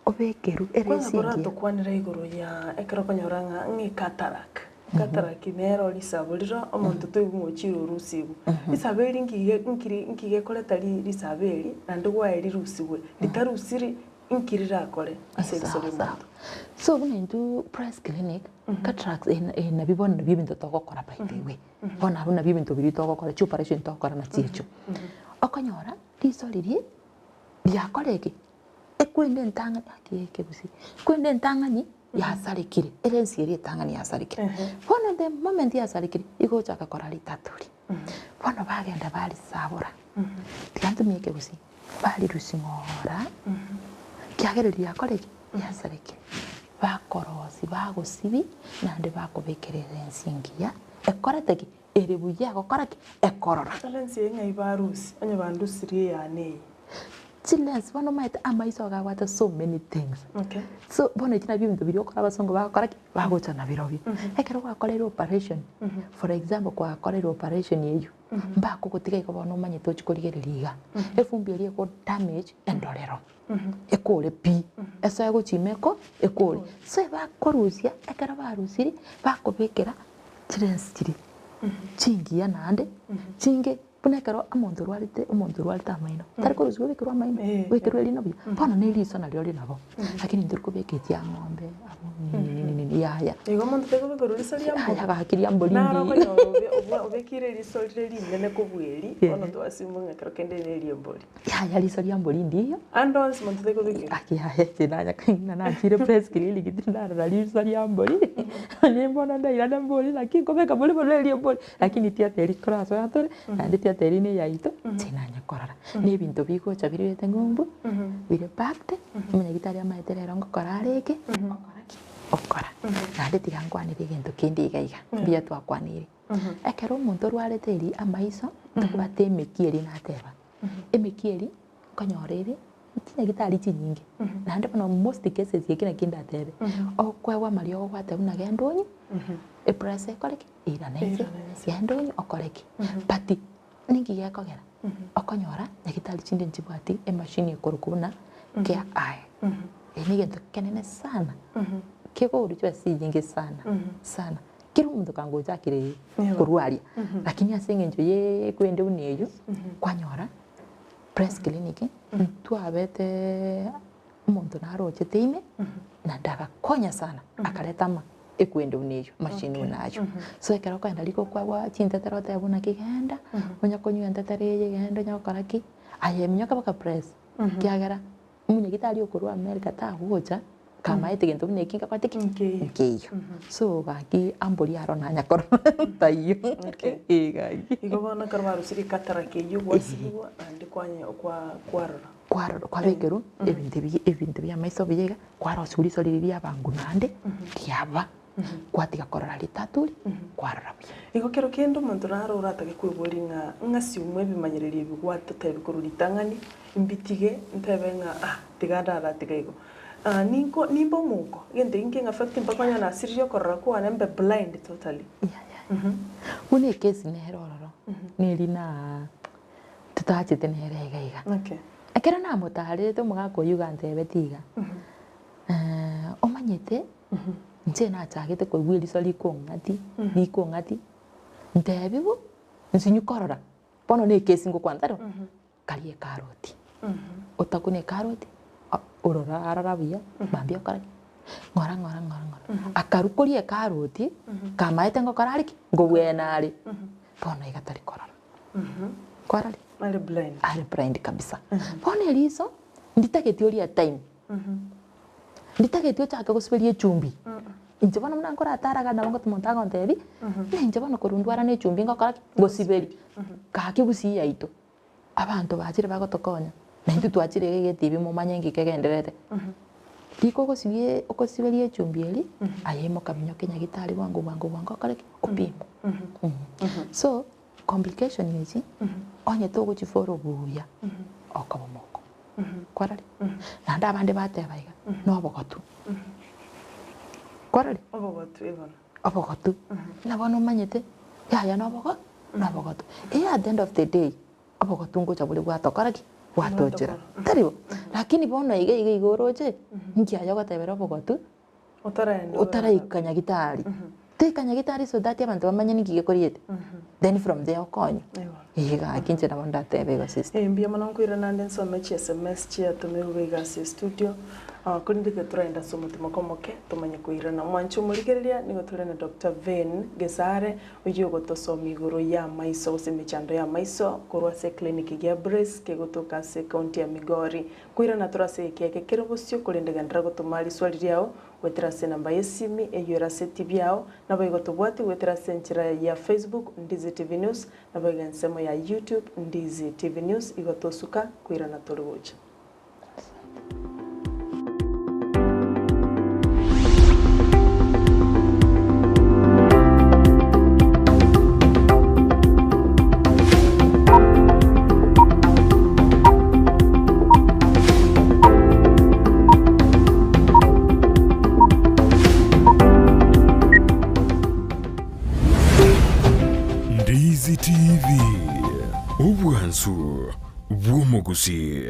obekeru eresingi kwanira iguru ya ekero konyoranga ngi katarak nero lisaboliro omonto toibumochiro rusibu isabeli nkige koletari lisabeli nande gwaeri rusibwe litarusiri nkirira akore so bunendu press clinic cataracts na bibona bibinto togokora by the way bona buna bibinto biri togokora chu operation togokora na tiecho okonyora lisoliri lyakoreki ekwende ntanga akiyeke busi kwende ntangani yasarekire erensieri ntangani yasarekire bona the moment yasarekire igocha akakora litaturi bona bagenda bali sabura tiantu mieke busi bali rusingora kiagereria yakoreki yasarekire bakorosi bagosibi nande bakobekerera ensingia ekoreteki erebuya gokoraki ekorora alensi ngai barusi onye bandusirie yane chillens bono maite amaiso gagwata so many things okay so bono itina bibintu biri okora basongo bakoraki bagocha na birobi ekero gwakorera operation for example gwakorera operation yeyu mbako gotiga ikobono manye tochikorigereria efumbi eri ko damage endorero ekore pi eso yago chimeko ekore so bakorusia ekero barusiri bakobekera chillens chiri chingia nande chinge punekero omonto rwarite amaino tariko rusigo bekerwa amaino bekerwa lino bya pana neliso nalyo linabo lakini ndiriko beketia ng'ombe nini yaya igo monto tego bekerwa lisalia mbo yaya gakiria mbolindi naro konyo obekire lisolire linene kubweri ono twasimu ngakero kende nelie mboli yaya lisalia mbolindi iyo andos monto tego bekire akiya tinanya kana na chire press kili kitindara lisalia mboli ni mbona ndaira mboli lakini kobeka mboli lelie mboli lakini tia teri kraso yatore andi terine yaito tinanya korara ni bintu bigocha birete ngombu bire pakte munya gitaria maeterera ngokora areke okora nande tigangwanire gento kindi igaiga bia twakwanire ekero omonto rwarete eri amaiso tukubate emekieri nateba emekieri konyorere tinya gitari chinyinge nande bono most cases yekina kindatebe okwewa mario gwate una gendonyi epress ekoreki iraneze gendonyi okoreki but ningi gekogera okonyora nyagitari chinde nchibwati emashini ekorukuna kia aye ni gento kenene sana kiko uruchwa si nyingi sana kiro muntu kangoja kire kurwaria lakini asengenjo ye kwende uneyo kwanyora press clinic twabete umuntu naroche teime na daga konya sana akaleta ma ekwende uneyo machine unayo so ekero kwenda liko kwa chintetero tebuna kigenda onya konyu entetereye genda nya karaki ayemnya kabaka press kiagera munye gitari okorwa America ta gocha kama etegento nekinga kwatiki nkeyo so gaki amboli arona nya kor tayo gaki igobona karwaru siri katarake yugwasiwa andi kwanye kwarora kwabekeru ebintu bya maiso biga kwaro suri sori bya bangunande kiaba kwatiga korora litaturi kwarora bya igokero kendo muntu naro uratake kwibori ngasi umwe bimanyererie bigwata tebikuru litangani imbitige ntebenga tigada ratiga ninko nimbo muko gende inke affect mpakanya na sirio korora kwa nembe blind totally une case nerororo nerina tutachite nerega okay akera na mutarete mugako yugante betiga omanyete nje na chagete ko wili soli ko ngati ntebibu nsinyu korora pono ne case ngo kwantaro kalie karoti otakune karoti urora ararabia bambia kara ngora akarukorie karoti kamaete ngo karariki ngo bwenari pono igatari korora korari ale blind kabisa pono eliso nditake theory ya time nditake theo chaka kusiberie chumbi inche bono muna nkora ataraga nabo ngotumonta agontebi inche bono korundwara na echumbi ngokora gosiberi kaki gusi yaito abantu bachire bagotokonya na intu twachire gege mumanye ngike genderete tiko gosibie okosiberie echumbi eri ayemo kaminyo kenya gitari wangu kare opimo so complication yechi onye togo chiforo buya okabomoko kwarari na ndabande batebaiga no bogotu kwarari obogotu na bono manyete ya no bogotu at the end of the day obogotu ngo chabule gwatokaraki watochera taribo lakini bono ige igoroje nkiayo gatebera obogotu utaraikanya gitari tekanya gitari so that abantu bamanye nikige koriete then from there okonyo iga kinche na bonda tebego sister mbia manonkwira nande nsome chi SMS chi atumirwe gasi studio kurindike turenda somutima komoke tumanye kuirana mwancho murigereria nigo turena Dr. Vane Gesare uyo gotosomi iguru ya maiso usimichando ya maiso kurwa se clinic ya Brace kegotoka se county ya Migori kuirana turase keke kerobosyo kurindega ndra gotumari swali ryao wetera se namba yesimi eyora se tibiao na boigo tubwati wetera se nchira ya Facebook Ndizi TV News na boigo nsemo ya YouTube Ndizi TV News igotosuka kuirana turugoja. Ndizi TV ubwansu bw'omugusi.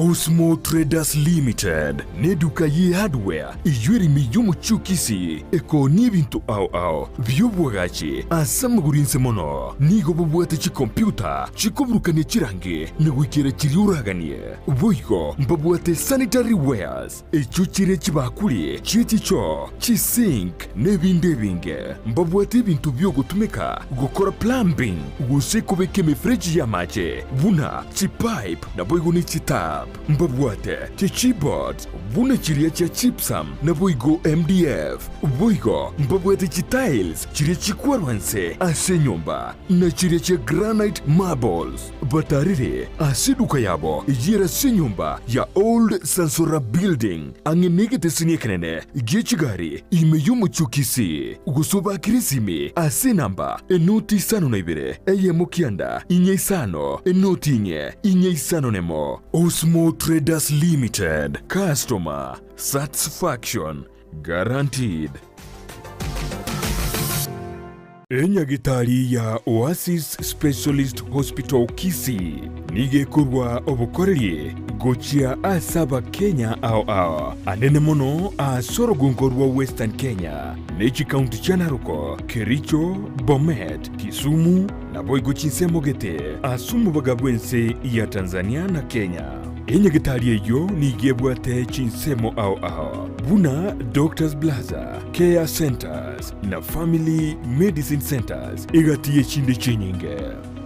Osmo Traders Limited neduka ye hardware iyurimi y'umucukisi eko n'ibintu ao by'ubwagaci asamgurinse mono nigo bubwate ci computer cikoburukane cirange negwikira kiriuraganie boygo mbabwate sanitary wares eco cire cibakuri citico cisink n'ebindi binge mbabwate ibintu byo gutumika gukora plumbing gusekobeka imifereji y'amazi buna cipipe na boygo ni citab mbabwate keyboards buna chiria cha chipsam na boigo MDF boigo mbabwate tiles chiria chikwarwanse ase nyumba na chiria cha granite marbles batarire asiduka yabo yira se nyumba ya Old Sansora Building angenegete sinyekenene gechigari imeyumuchukisi gusoba kirisimi ase namba enoti sano na ibere mukianda inye sano enoti inye sano nemo Osmo Traders Limited. Customer satisfaction guaranteed. Enyagitari ya Oasis Specialist Hospital Kisii nigekorwa obukorerie gochia asaba Kenya ao anene mono asorogonkorwa Western Kenya nechi county cha Narok, Kericho, Bomet, Kisumu na boigo Chinsemogete asumu bagabwense ya Tanzania na Kenya. Enyagitari eyo nigebwate Chinsemo ao buna Doctors Plaza, Care Centers na Family Medicine Centers igatiye chinde chinyinge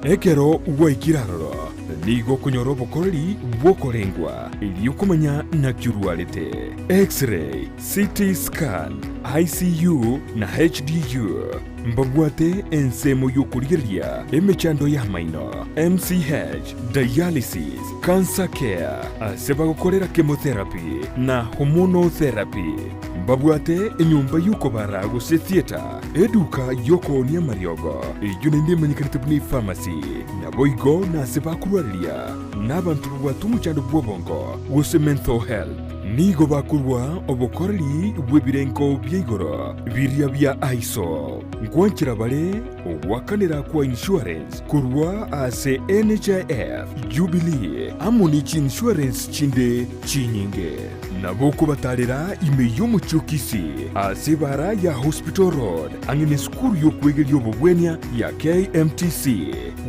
ekero waikiraroro nigo kunyoro bokoreri bwokorengwa iliyokumanya na kyurwalete X-ray, CT scan, ICU na HDU mbabwate ensemo yokurigeria emechando ya maino MCH, dialysis, cancer care aseba gukorera chemotherapy na hormonotherapy mbabwate enyumba yuko bara guse theater eduka yoko ni mariogo ijune manyikanite buni pharmacy na boigo na seba kurwaria n'abantu batumucyando bwobongo guse mental health nigo bakurwa obokoreri bwebirenko byigoro biria bya ISO ngwankira bare wakanira kwa insurance kurwa ase NHIF Jubilee amoni insurance chinde chinyinge naboko batarira ime y'umucukisi ase bara ya Hospital Road angene skuru yo kwegeri obobwenya ya KMTC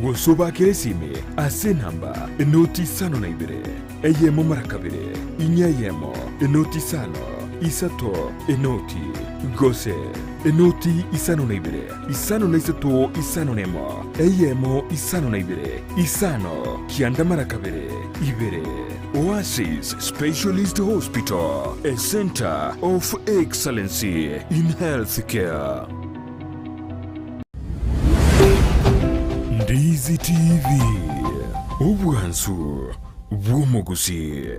gosoba keresime ase namba enoti sano na ibere eyemo marakabere inyayemo enoti sano isato enoti gose enoti isano na ibere isano na isato isano nemo eyemo isano na ibere isano kiandamara kabere ibere. Oasis Specialist Hospital, a center of excellency in healthcare. Ndizi TV, obwansu bw'omugusi.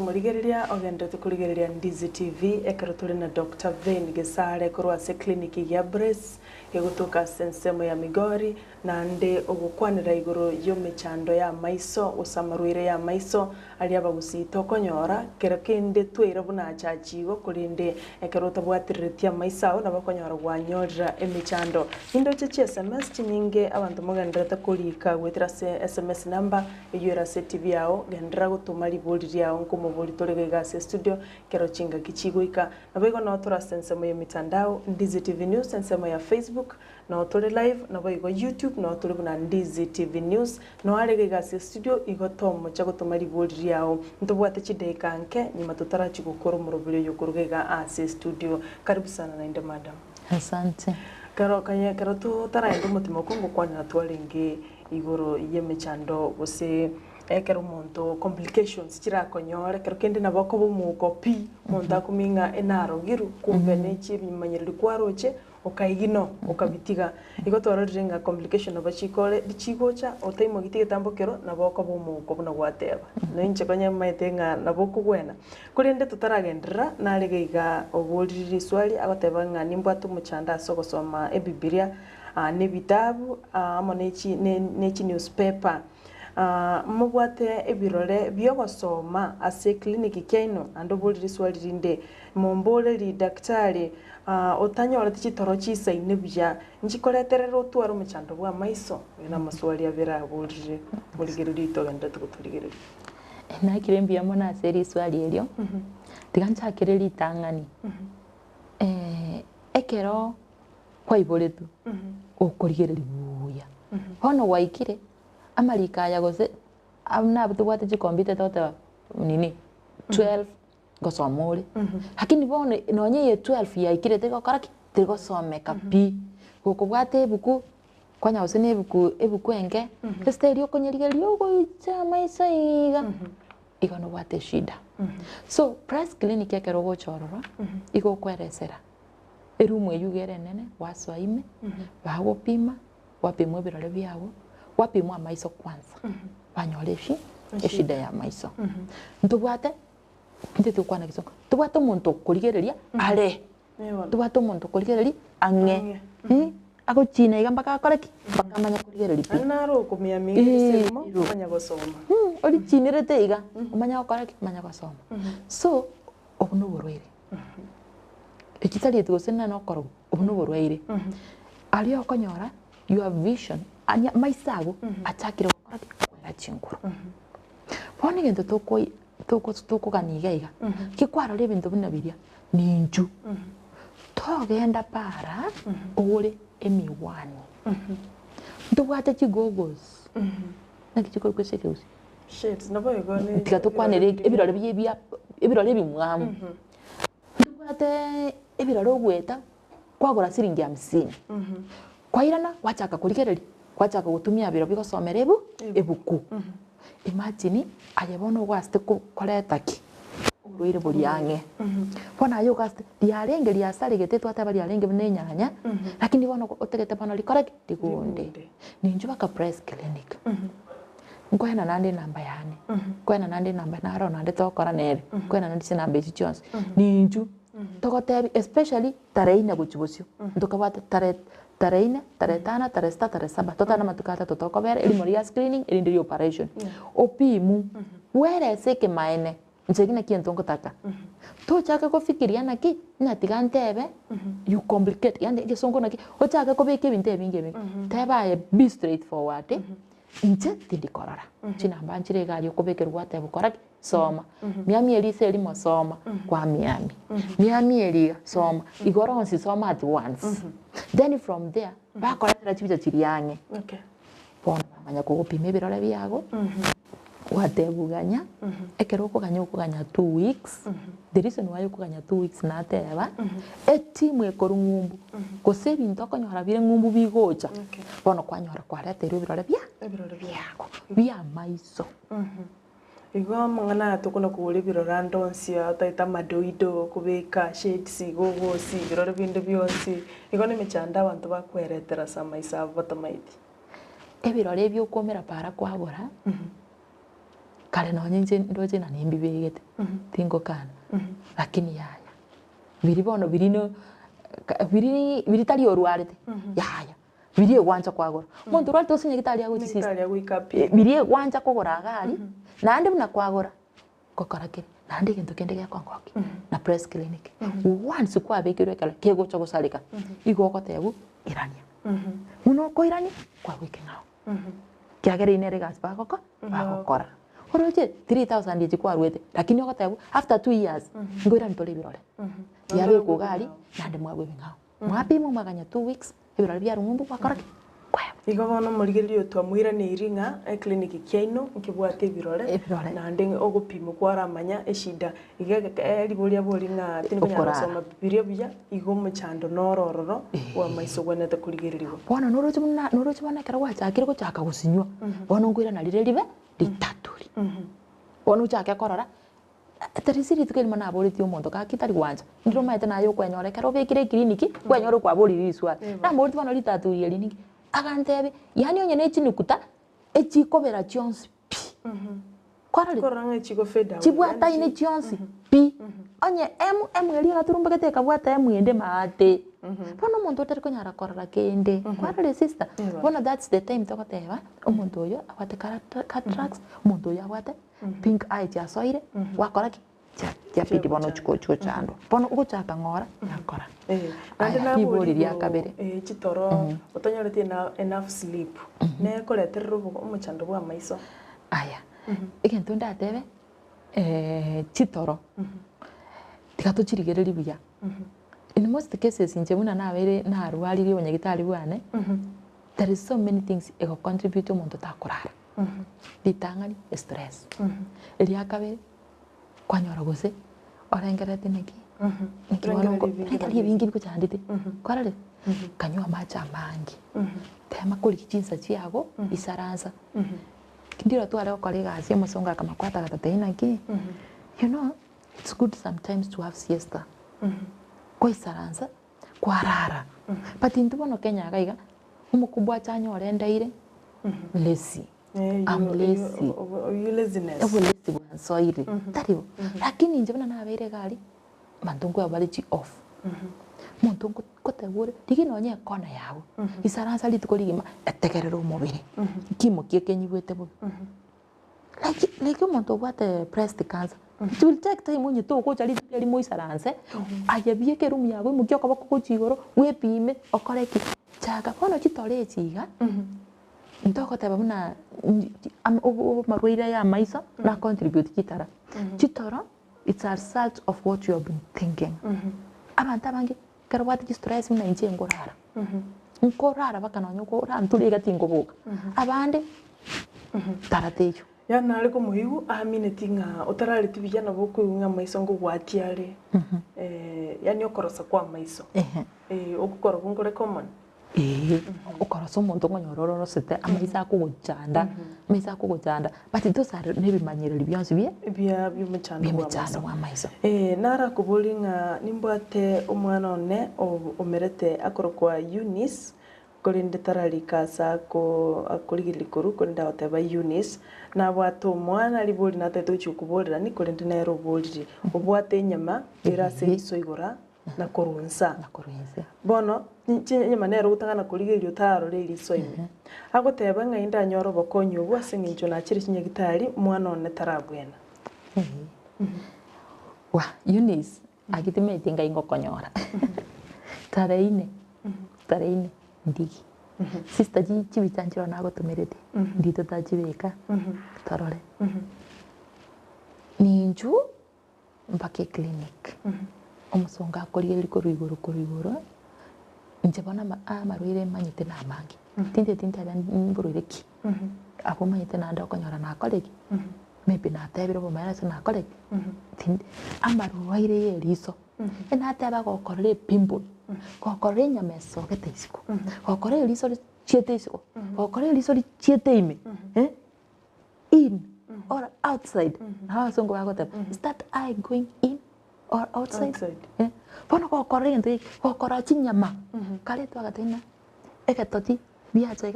Murigereria ogenda tukurigereria Ndizi TV ekero tuli na Dr. Vane Gesare kurwa se kliniki ya Brace yegutuka sensemo ya Migori na nde ogukwanira iguru yo michando ya maiso usamaruire ya maiso ali abagusito konyora kero kende twira buna chachigo kurinde ekero tabwatiritia maisao na bakonyora gwanyorira emichando indo chichi SMS chininge abantu mugendera kulika gwetira se SMS number eyura se TV yao gendera gutuma liburi yao nkumuburi torege gase studio kero chinga kichigwika nabego no tora sensemo ya mitandao Ndizi TV News sensemo ya Facebook no tore live nabego YouTube no tore buna Ndizi TV News no arege gase studio igotomo cha gutuma liburi yao ntubwate chideka nke nyuma tutarachi gukora umurubire yo kurugega ase studio. Karibu sana na inde madam. Asante. Karo tutaraenda umutima kongo kwana twaringe igoro yemechando gose ekero muntu complications chira konyore kero kende nabako bumuko pi muntu akuminga enaro giru kumbe nechi bimanyiriri kwaroche okaigino okabitiga igotwara ringa complication abachikole dichigocha otaimo gitige tambokero nabako bumuko buna gwateba nenche konya maitenga naboko gwena kurinde tutaragendera naregeiga oburiri swali agoteba ngani mbwatu muchanda sogosoma ebibilia ne bitabu amo nechi newspaper mubwate ebirore byogosoma ase kliniki keno ando buliri swalirinde mombole li daktari otanyora tichitoro chisaine bya njikoreterera otwara muchando bwa maiso na maswali abira buliri muligereri togenda tukutuligereri na kirembia mona seri swali elio tigancha kireri tangani ekero kwa iboletu okorigereri buya hono waikire amarika ya gose amna butwate chikombite tota nini 12 gosomole lakini bone nonye ye 12 ya ikire tego karaki tego some kapi gukubwate buku kwanya usene buku enge stereo konyerigerio go chama isaiga igano bwate shida so press clinic yake rogo chorora igo kweresera erumwe yugere nene waswaime bago pima wapimwe birore byawo wapimwa maiso kwanza banyoreshi eshida ya maiso ntubwate ndete kwana kisonga tubwate umuntu kurigereria ale tubwate umuntu kurigereria ange ako china igamba ka koreki bakamanya kurigereria naro kumya mingi simo manya gosoma oli chinirete iga umanya koreki manya gosoma so obuno borwere ekitali etugosena no koro obuno borwere ali okonyora your vision anya maisago achakire koreki kwera chinguru bone gento toko kanigaiga kikwara le bintu binabiria ninju togenda para ore emiwani ndubwate chigogos na kichiko kweseke usi shit nabo igone tigato kwanere ebirore bimwamu ndubwate ebirore ogweta kwagora siringi 50 kwairana wachaka kurigereri kwachaka gutumia biro bigosomera ebuku imagine ayebono gwaste koretaki uruire buriange bona yo gaste diarenge liasari getetu ata bali arenge bnenyanya lakini bono otegete bono likora tigunde ninju baka press clinic ngoena nande namba yane ngoena nande namba na ro nande tokora nere ngoena nande sina beji Jones ninju togote especially tareina guchibosio ndokabata tareina taretana taresta taresaba totana matukata totoko ver eli moria screening eli ndi operation opimu where seke maene nche kina kiento ngotaka tochake kofikiria naki natiga ntebe you complicate yande gesongo naki ochake kobeke ebinto ebinge ebinge teba be straightforward nche tindikorora chinamba nchire egari okobekerwa ateba koraki soma miami elise elimo soma kwa miami eliga soma igoronsi soma at once then from there bakoretera chibicha chiriange bono bamanya kugupima ebirore biago watebuganya ekero okoganya 2 weeks the reason why okoganya 2 weeks nateba etimu ekoru ng'umbu gose ebinto okonyora bire ng'umbu bigocha bono kwanyora kwaretera ebirore biago bia maiso igo mangana tukuna kugura ibirora ndonsi ataita madoido kubika shades igogosi ibirore binde byonsi igo ni michanda abantu bakweretera sama isa botamaiti ebirore byo komera para kwabora kale no nyenje ndoje na nimbi begete tingo kana lakini yaya biri bono birino biri tali orwarete yaya biri egwanja kwagora muntu rwate osinye gitali ago chisi biri egwanja kogora gari nande buna kwagora kokorakire nande gento kende gya kongoki na press clinic once kwa bekirwe kala kego chogo salika igo kotebu irania muno ko irania kwa wikengao kiagere inere gas bagoko bagokora oroje 3000 yeji kwa rwete lakini okotebu after 2 years ngoira ntole birole yare ko gari nande mwabwe bingao mwapimo maganya 2 weeks ibirole bya rumbu kwakoraki igo bono murigerio twamwira ni iringa clinic kiaino nkibwate birore nande ogupimo kwaramanya eshida igega liboria boringa tinikonya soma bibiria bya igo muchando norororo wa maiso gwanete kurigeririwa bona noroje bana kara wachakire ko chaka gusinywa bona ngwira na lire libe litaturi bona uchake korora tarisiri tukeli mana aboriti omonto ka kitari gwanja ndiro maete nayo kwenyore karo bekire kliniki kwenyore kwa boririswa na moriti bana litaturi eliniki agantebe yani onye ne chinukuta echikobera chionsi pi koranga chiko feda chibwata ine chionsi pi onye eri gaturumba gete kabwata ende maate bono muntu otari konyara korora kende kwarale sister bono that's the time tokoteba omuntu oyo abate cataracts omuntu oyo abate pink eye ya soire wakoraki ya pidi bono chiko chando bono ugochaka ngora yakora ande na bori ya kabere chitoro otonyorete na enough sleep ne koleterero omuchando bwa maiso aya egento ndatebe chitoro tigato chirigereri buya in most cases inje muna nabere na arwariri onyagitari bwane there is so many things ego contribute omuntu takurara litangani stress eli akabere kwanyora gose orengerete neki nikiwanongo rekali bingi biko chandite kwarale kanywa macha mangi tema kuli kichinsa chiago isaranza kindiro tu ale kolega asia musonga kama kwata katateina ki you know it's good sometimes to have siesta kwa isaranza kwa rara but intubono Kenya gaiga umukubwa chanyo orendaire lazy I'm lazy. You laziness. Ewe lazy bwana soire. Taribo. Lakini nje bana nabere gari mantungu abali chi off. Muntungu kotegure digino nye kona yawo. Isaranza litukoligima etegerero umubiri. Kimo kiekenyibwete bo. Like umuntu wate breast cancer. It will take time unye to ko chali yali mo isaranze. Ayabie ke room yawe mukyo kaba ko chigoro wepime okoreki. Chaga kono chitore chiga. Ntoko teba muna marwaire ya maisa na contribute kitara. Chitoro it's a result of what you have been thinking. Abantu abangi karwati stress muna inje ngorara. Ngorara bakanonyo ko ranturi gatingo boka. Abande taratejo. Ya nale ko muhigu amine tinga otarale tibijana boko nga maiso ngo gwatiare. Yani okorosa kwa maiso. Okukora kungore common. Ukorosa umuntu ngonyororo sete amaisa kuguchanda amaisa kuguchanda but those are nebimanyereri byonse bya byumuchando wa maiso nara kubulinga nimbwate umwana one omerete akorokwa Eunice kolinde taralika sako akoligirikuru kolinda oteba Eunice na bwato umwana libuli nateto chukubolera ni kolinde nero boliri obwate nyama irase isoigora na korunsa bono nyama nero utangana kuligirio taro riri soime agoteba ngainda nyoro bokonyo bwase nginjo na chiri chinyagitari mwana one tarabwena wa Eunice agitimete ngai ngokonyora tareine ndigi sister ji chibitanjiro na gotumerete ndito tachibeka tarore ninju mpake clinic omusonga akoriye liko ruiguru njabona amarwire manyite na mangi tinte ababurureki abo manyite na ndokonyora na kolegi maybe na tebiro bo mayana na kolegi amarwaire yeriso enateba gokorere pimple gokorere nyameso geteisiko gokorere riso chieteisiko gokorere riso chieteime in or outside how songo bagoteba is that eye going in or outside bono gokorere nte gokora chinyama kale twagatena ekatoti biacha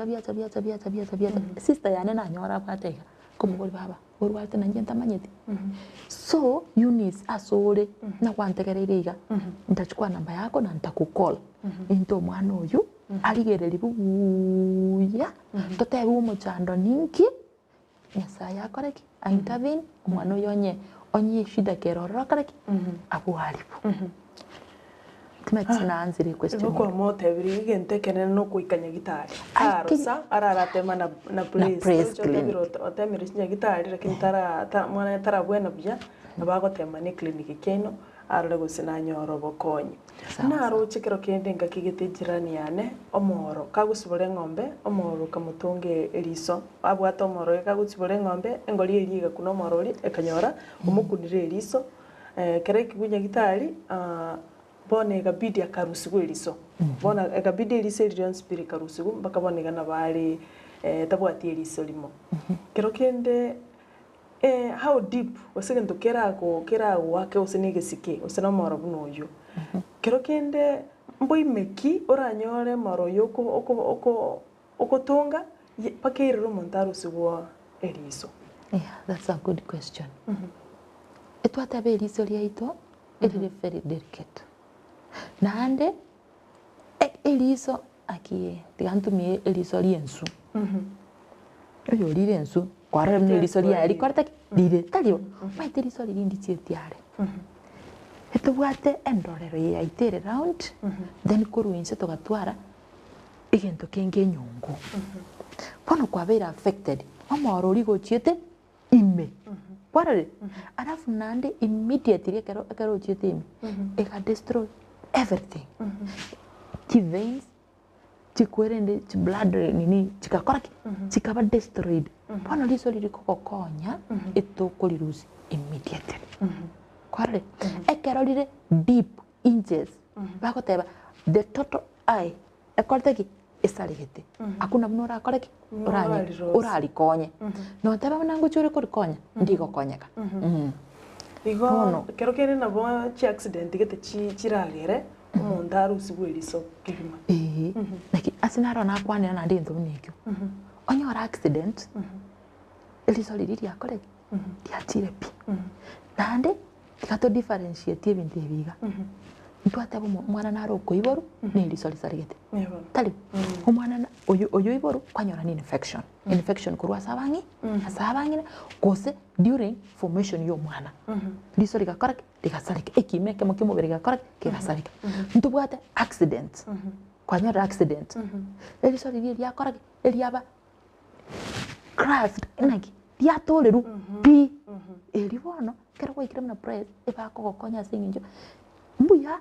sister yane na nyora bwatega kumugori baba urwate na ngenta manyeti so Eunice asore na kwantegereire iga ndachukua namba yako na ntakukol into mwana uyu aligereri buya totebu umuchando ninki nyasa yakoreki intervene mwana uyu onye shida kerorora koreki abuharibu Tumetsina answer question. Kwa mote biri gente kenene no kuikanya gitari. Arosa araratema na praise clinic. Otemiri sinya gitari lakini mwana tara bwena bya nabagotema ni clinic keno arole gusina nyoro bokonyi. Na aro chikero kende ngakigete jirani yane omoro kagusibore ngombe omoro kamutunge eriso abwata omoro kagusibore ngombe engoli eriga kuno omorori ekanyora umukunire eriso kere kigunya gitari bone gabidi akarusigu eriso bona gabidi eriso erion spirit karusigu mpaka bone gana bali tabwati eriso limo kero kende how deep wasegento kera wake usenige sike usena moro bunoyo kero kende mboi meki oranyore moro yoko okotonga pakero montarusigu eriso. Yeah, that's a good question. Etwata be eriso liaito it is very delicate. Nande eliso akie tigantumie eliso liensu oyo liensu kwara mne eliso lia elikorta lire talio maite eliso lindi tiare eto bwate endorero ya itere round then kuruinse togatwara igento kenge nyongo pono kwa vera affected amaro ligo chiete ime kwarare arafu nande immediately kero chiete ime eka destroy everything. Veins, chikwere blood nini chikakoraki chikaba destroyed. Pano liso lirikokonya eto kolirusi immediately. Kware ekerolire deep inches. Bakoteba the total eye ekorteki esaligete. Akuna mnora koreki orali konye. No teba nango chore korikonya ndigo konyeka. Digo, kero kene na bo chi accident gete chiragere umuntu arusibweriso kigima. Like asinaro na kwane na ndinto nikyo. Onyora accident. Eliso liri akore. Tiachire pi. Nande tikato differentiate ebintu ebiga. Ntwate bo mwana naro koiboru ne eliso lisarigete. Tali. Omwana oyo iboru kwanyora ni infection. Infection kurwa sabangi asabangi kose during formation yo mwana liso ligakorek ligasarika ekimeke mukimubiri gakorek kigasarika ntubwate accident kwanyora accident eliso lyakorek eliaba craft enaki lyatoleru pi elibono kero kwikira na press ebako gokonya singinjo mbuya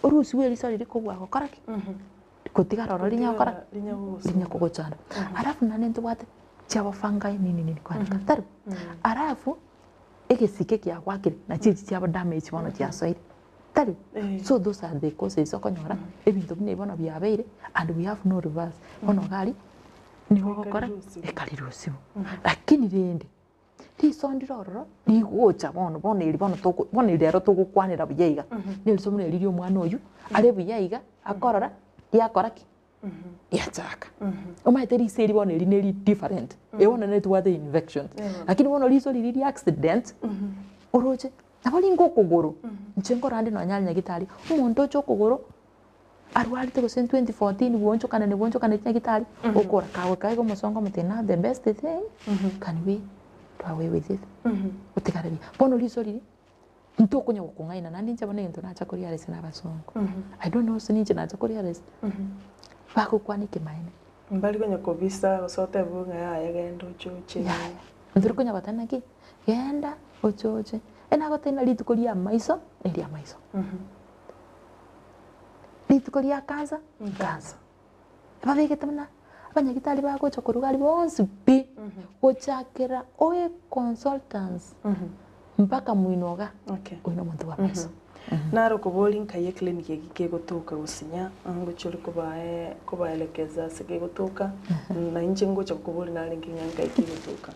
orusi eliso lirikobwa gokorek kotigaroro linya kugochana arafu nane ntubwate chabo fungi nini kwa katari arafu egesike kya kwakire na chichi chabo damage bono kya soil tari so those are the causes okonyora ebintu bine bono byabeire and we have no reverse bono gali ni gokora ekalirusibu lakini rende tisondiroro ni gocha bono iri bono irero tugukwanira buyaiga ni somune riri omwana oyu ale buyaiga akorora yakoraki yachaka omaite riseri bono eri different ebona ne tuwate infections lakini bono liso liri accident oroche nabali ngokogoro nchengo rande no nyanya gitari umuntu ocho kogoro arwali to 2014 boncho kana nyanya gitari okora kawe kai go musongo mutena the best thing can we away with it utikarari bono risori nto kunya gukungaina nandi njabone into nacha kuri arese n'abasongo I don't know sinije nacha kuri arese bako kwanike maine mbali kunya kobisa gosote bunga ya gendo chuche nduru kunya batana ki genda ochoche ena gotena litukuria maiso eria maiso litukuria kaza kaza babegete muna abanyagitari bagocha kurugari bonsi bi gochakera oe consultants mpaka muinoga oino muntu wa maiso naro kuboli nkaye clinic yake gutuka gusinya ngo churi kubaelekeza sike gutuka na inje ngocha kuboli nari nkinyanka yake gutuka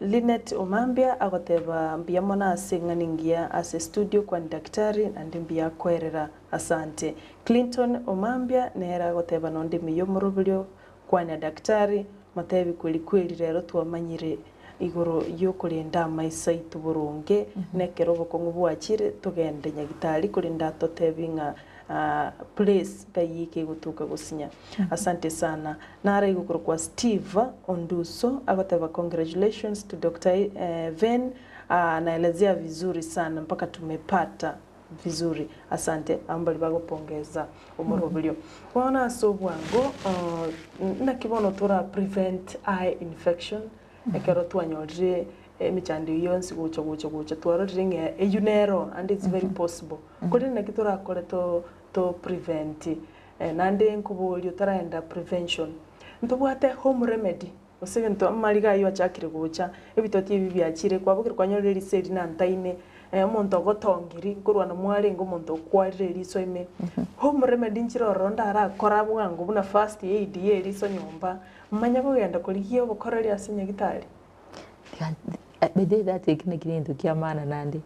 Linet Omambia agoteba mbia mona asinganingia ase studio kwa daktari andi mbia kwerera asante. Clinton Omambia nera agoteba nonde miyo murubulyo kwa daktari matebi kweli rero twamanyire igoro yo kurinda maisa ituburunge nekero bokongo bwachire tugende nyagitari kurinda totebinga place gayike gutuka gusinya asante sana nara igukuru kwa Steve Onduso agoteba congratulations to Dr. Ven anaelezea vizuri sana mpaka tumepata vizuri asante ambali bagopongeza umurubulyo wana sobwango na kibono tura prevent eye infection ekero twanyolje emichandi yonsi gucha twarorringe eyunero and it's very possible kuri na kitura kore to prevent nande nkubulyo taraenda prevention ntubwate home remedy osege nto amaliga yo achakire gucha ebitoti ebi byachire kwabukire kwanyolere riseri na ntaine omonto gotongiri kurwa na mwari ngo omonto kwarire riso ime home remedy nchiroro ndara kora bwangu buna first aid ye riso nyomba manya kugenda kurigiye obukoreri asinya gitari bede that ekine kirinto kia mana nandi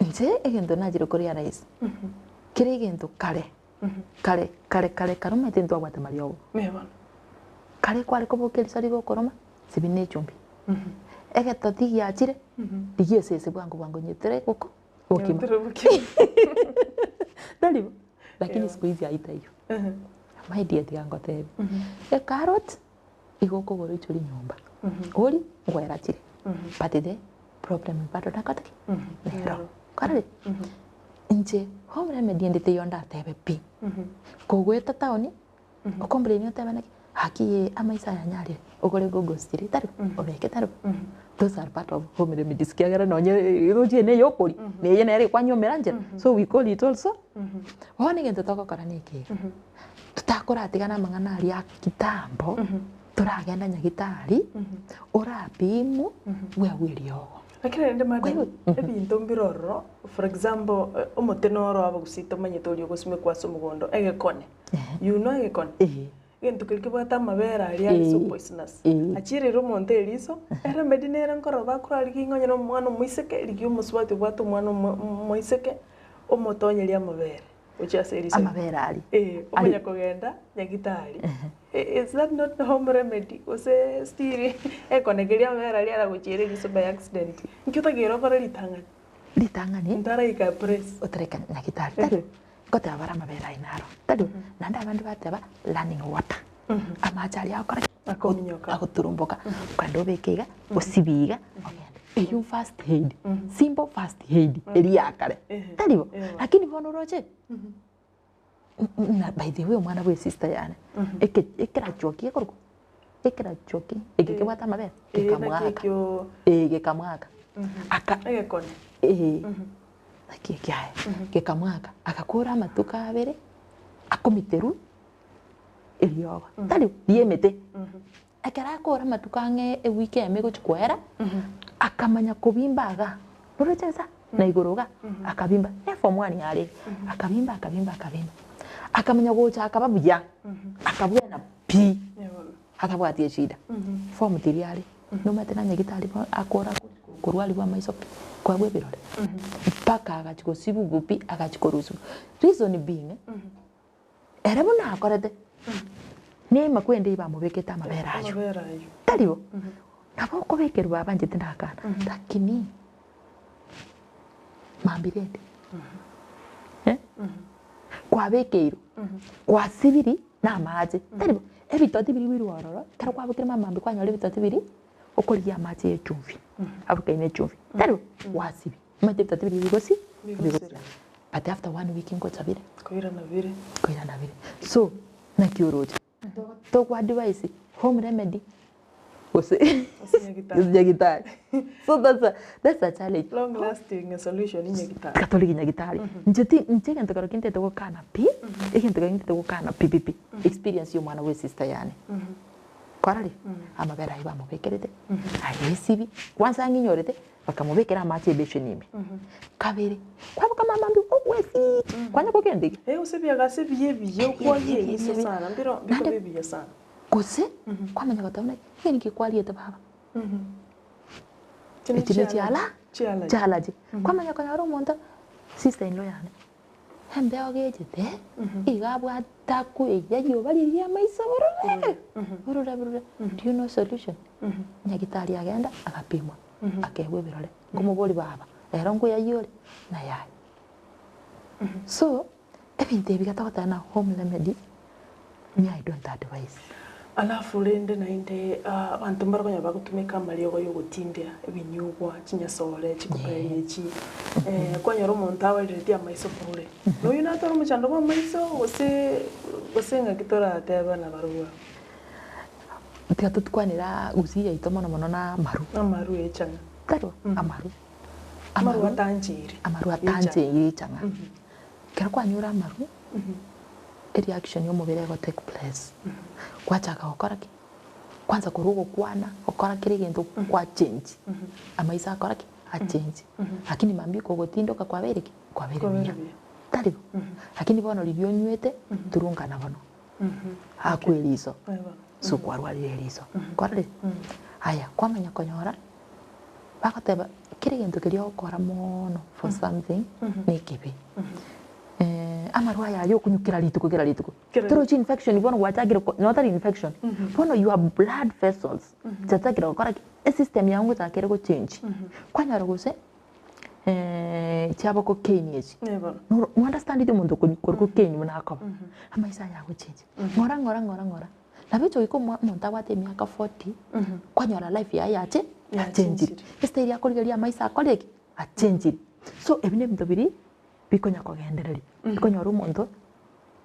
nje egento najire kuri arais kire egento kare karuma tento agwata mariogo mebona kare kwari kobokeri sari gokoroma sibine chumbi egeto tigiachire digie sese bwangu nyetere goko okima dalibo lakini siku hizi haita hiyo my dear tigangote e carrot igoko goro ichuri nyumba oli ngwera chire but the problem bado nakataki nero karale nje home remedy ndite yonda tebe pi kogweta taoni okombreni otebe haki amaisa ya nyari ogore gogo stiri taru obeke taru those are part of home remedies kiagera nonye roje ne yokori ne yene ere kwanyo meranje so we call it also wone gento toko karanike tutakora atigana mangana ari akitambo turagenda nyagitari urapimu we wirio lakini ende madam ebintu mbiroro for example omotenoro abagusito manyetori ogusime kwa somugondo egekone you know egekone gento kirikibata mabera ali so poisonous achire ro monte eliso era medinera nkoro bakura kingonya no mwana muiseke ligyo muswati bwato mwana muiseke omotonye lya mabera uchase eliso amabera ali omanya kugenda nyagitari is that not the home remedy ose stiri ekonegeria mabera ali ara guchire eliso by accident nkyota gero bara litangani ndara ika press otareka nyagitari tari kote abara mabera inaro tadu nanda abandu bateba running water amachali akora akominyoka agoturumboka kwando bekega osibiga eyo first aid simple first aid eliakare talibo lakini bono roche na by the way mwana we sister yana ekera choki ekorko ekera choki ekekebata mabera ekamwaka aka egekone akikiae kekamwaka akakura amatuka abere akomiteru elioga tali diemete akara akora amatuka nge ewiki eme gochikwera akamanya kubimbaga nurechesa na igoroga akabimba form 1 yale akabimba akamanya gocha akababuya akabwena pi akabwatie shida form 3 yale no matena nyagitari akora kurwali wa maiso kwa bwe birore paka agachikosibu gupi agachikorusu reason being erebo na akorete ni makwende iba mubeketa amabera ayo talibo nabo kobekerwa abanje tindakana lakini mambirende kwa bekeiro kwa sibiri na amaje talibo ebitoti biri wirororo karo kwa bukira mamambi kwanyore ebitoti biri okoliya mache echumvi abuka ine chumvi taro wasibi mate tatibiri bigosi but after 1 week ingo tabire koira na vire so na kioroja to kwa advice home remedy ose nyagitari so that's a challenge long lasting solution in nyagitari Catholic nyagitari njeti ntokaro kinte to kana pi ekintokaro kinte to kana pipipi experience yo mwana we sister yani kwarali amabera iba mubekerete ayesibi kwanza nginyorete bakamubekera amache beshenime kabere kwabuka mama mbi okwesi kwanya kokende usibya gasibiye biye kwaye iso sana mbiro bibiye sana kose kwamanya gatabona yeni kikwaliete baba Echine chialaji kwamanya kanyaro monta sister in law yani hembe ogejete igabwata kuya yo bariria maiso borora do you know solution nyagitari agenda agapimwa akegwe birore ngomubori baba rero ngo yayore na yayi so ebintu bigatagota na home remedy me I don't advise alafu rende na inde abantu mbaraganya bagutumika maliogo yo gutindira ebinyugwa kinyasore kikopere ki kwanyoro monta walireti amaiso pure no yuna toro muchando ba maiso osenga kitora teba na barua tia tutkwanira usiya itomono mono na maru echanga taro amaru atanjiri changa kero kwanyura amaru reaction yo mubere go take place kwachaga okoraki kwanza kurugo kwana okora kiri gento kwa change amaisa akoraki a change lakini mambiko gotindoka kwa bereki tari lakini bono libyo nywete turungana bono akwelizo so kwarwalire lizo korre haya kwamanya konyora bakateba kiri gento kiri okora mono for something nikibi amarwaya yo kunyukira lituko throat infection ibono watagira not infection bono your blood vessels tatagira okora system yangu takere go change kwanyara gose cyaba ko kenyeji no understand ite mundo ko kenyi munako amaisa yago change ngora nabicho iko monta wate miaka 40 kwanyara life yache change este ya koligeria amaisa akoleki a change so ebine bintu biri bikonya kogendereri bikonya rumondo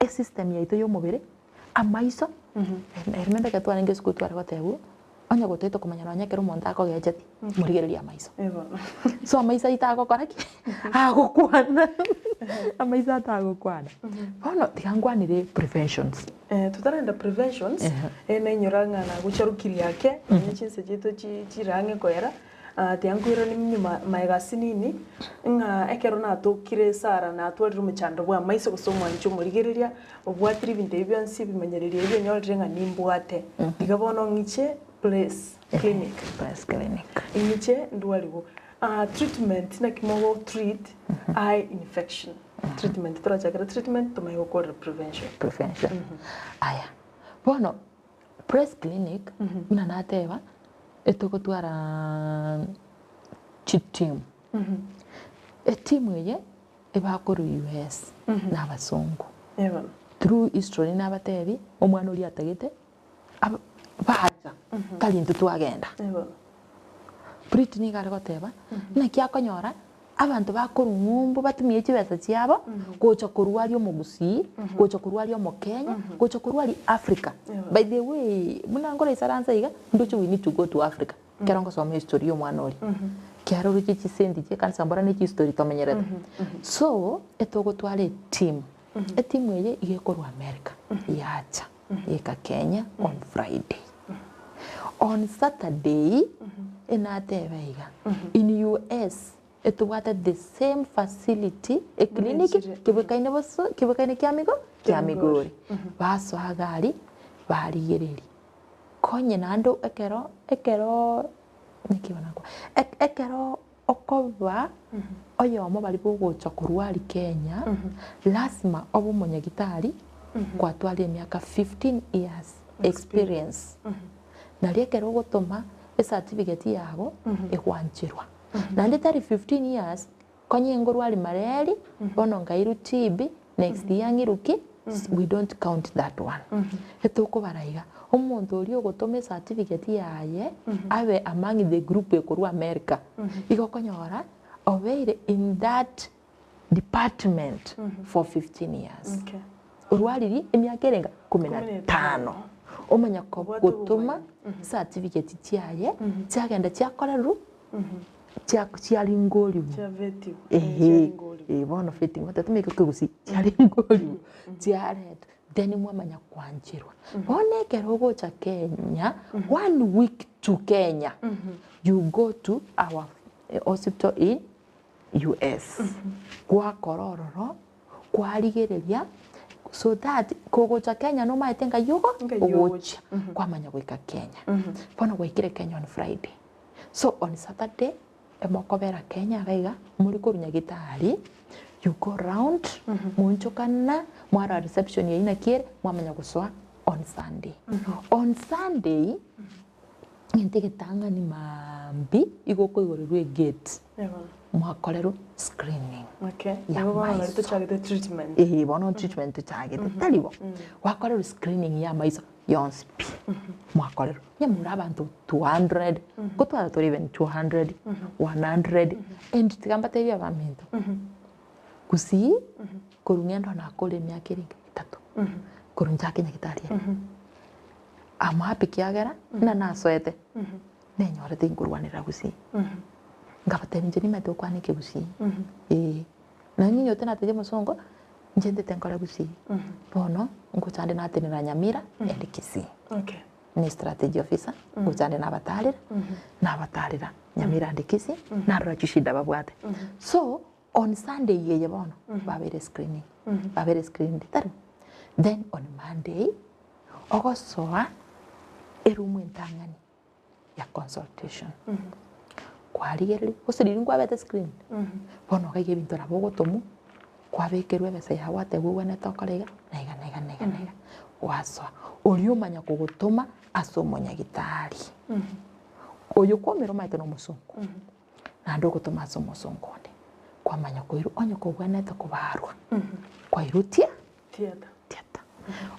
system yaito yo mubere amaiso remember que twana nge skutu ari gotebu anya goteto kumanya anya kero monta akogejeti murigereria amaiso so amaisa itago koraki agokwana amaisa tago kwana bono tigangwanire preventions tutarenda preventions na nyoranga na gucharukiria yake nyinse jito chirange koera tiangwira ni mnyuma maegasinini nga ekero na tokire sara na twari muchando bwa maiso gusomwa ncho murigereria obwatiri binte byansi bimenyereria byo nyorire nga nimbwate digabono ngiche place clinic ngiche ndwaliwo treatment na kimogo treat eye infection treatment turachakira treatment tumayo ko prevention aya bono press clinic una nateba etoko twara chitim etimu ye ebakoro US na basongo through history na batebi omwana uri atagete baja talintu twagenda Britney garagoteba na kyakonyora abantu bakora ngumbu batumye ekibesa cyabo gocha kurwali omugusi gocha kurwali omukenya gocha kurwali Africa by the way munangora isaranza iga ndocho we need to go to Africa kerongo some history yo mwana ori kyaro ruki kisendi cye kansa mbora ne history tomenyerera so etogo twale team etimu ye igekorwa America yacha yeka Kenya on Friday on Saturday enatebeiga in US etuwata the same facility a clinic kibekaine kya migori baso hagari barigereri konye nando ekero nikibona kwa ekero okoba oyomo bali bugocha kurwali Kenya lazima obo munyagitari kwa twali emyaka 15 years experience na lekero gotoma e certificate yabo ekwanchirwa na ndetari 15 years konye ngorwali mareri bono ngairu TB next year ngiruki we don't count that one etoko baraiga omuntu ori ogotome certificate yaye abe among the group ekorwa America igokonyora obeire in that department for 15 years Okay. urwariri emyaka erenga 15 omanya gotuma certificate tiaye cyagenda cyakoreru cyari ngoribu Chaveti. bono fitting watatumika kugusi cyari ngoribu cyareta then mwamanya kwanjirwa bonekero gocha Kenya 1 week to Kenya you go to our hospital in US kwa korororo kwa rigereria so that kogocha Kenya no maitenga yugo ogocha kwa manya gwika Kenya bono gwikire Kenya on Friday so on Saturday emokobera Kenya gaiga muri kurunya gitari you go round munchokana mwara reception ya ina kire mwamanya guswa on Sunday on Sunday ngentegetanga ni mambi igoko igorerwe gate mwakorero screening Okay. Ya maiso. To check the treatment. Bono treatment chagete talibo wakorero screening ya maiso yonspi mwakorero nyamura abantu 200 kutwara tori even 200 100 and tigambate bya baminto kusi kurungendo na kole myaka iringa 3 kurunja Kenya gitaria amapi kiagera na nasoete nenyorete ingurwanira gusi ngabate njeni meto kwane ke gusi na nyinyo tena teje musongo njende tenkora gusi bono nguchande na tenera Nyamira and Kisii Okay. ni strategy officer nguchande na batarira Nyamira and Kisii na rachishida babwate so on Sunday yeye bono babere screening taru then on Monday ogosoa erumu entangani ya consultation kwa rigeri osiriri ngwa bete screen bono gaige bintu na bogotomu kwa bekerwe bese ya wate gugwa na tokorega naiga waso orio manya kugutuma asomonya gitari oyo komero maite no musungu na ndo gutuma asomusongo ndi kwa manya koiru onye kugwa to kubarwa kwa irutia Theater.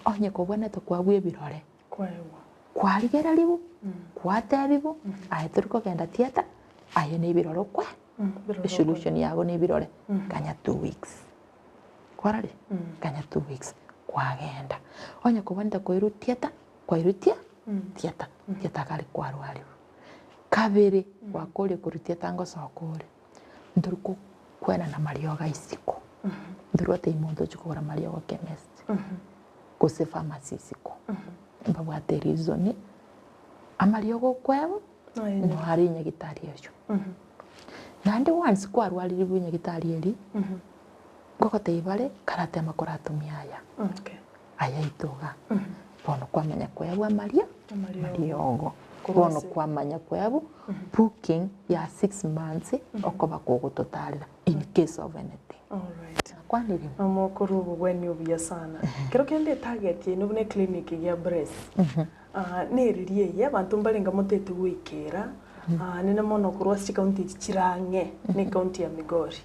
onye kugwa to kwa bwe birore Kwa hewa. kwa rigera libu kwa tabibu aheturuko genda theater aye ni biroro kwa solution yago ni birore kanya 2 weeks kwarari kanya 2 weeks kwagenda onye kubanda koiru theater kwa irutia theater kali kwa rwari kabere wakole kurutia tango sokole nduruko kwena na marioga isiko ndurote imondo chukura marioga chemist kose pharmacy isiko mbabwate reason amariogo kwebo no hari nyagitari ejo nande once kwa rwari bunya gitari eri gokote ibare karate makora tumiaya Okay. aya itoga bono kwamenya kwebo mariogo bono kwamanya kwebo booking ya 6 months okoba kugutotarira in case of anything All right. kwaniri Amokoro bweni obuya sana. Kero kende target ye nubune clinic ya breast. Neririe ye abantu mbalenga motete wikera. Nina mono kurwa si county chirange ni county ya Migori.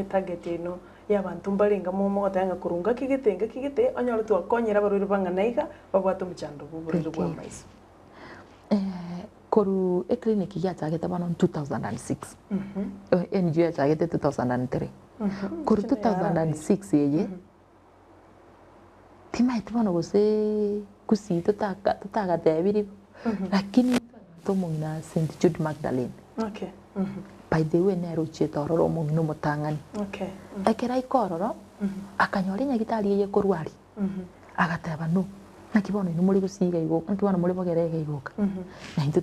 Target ino ya abantu mbalenga momo gatanga kurunga kigite onyoro tu akonyera baruri banganaiga babwato muchando buburiro bwa maiso. Koru clinic ya tagete bano 2006 NGO ya tagete 2003 koru 2006 yeye timaite bano gose kusi tutaga tebiri lakini tomongina St Jude Magdalene Okay. by the way nero chetororo mongino mutangani Okay. ekera ikororo akanyori nyagitari yeye korwari agateba no nakibono ni muri gusiga igo ntwana muri bogerega igoka na into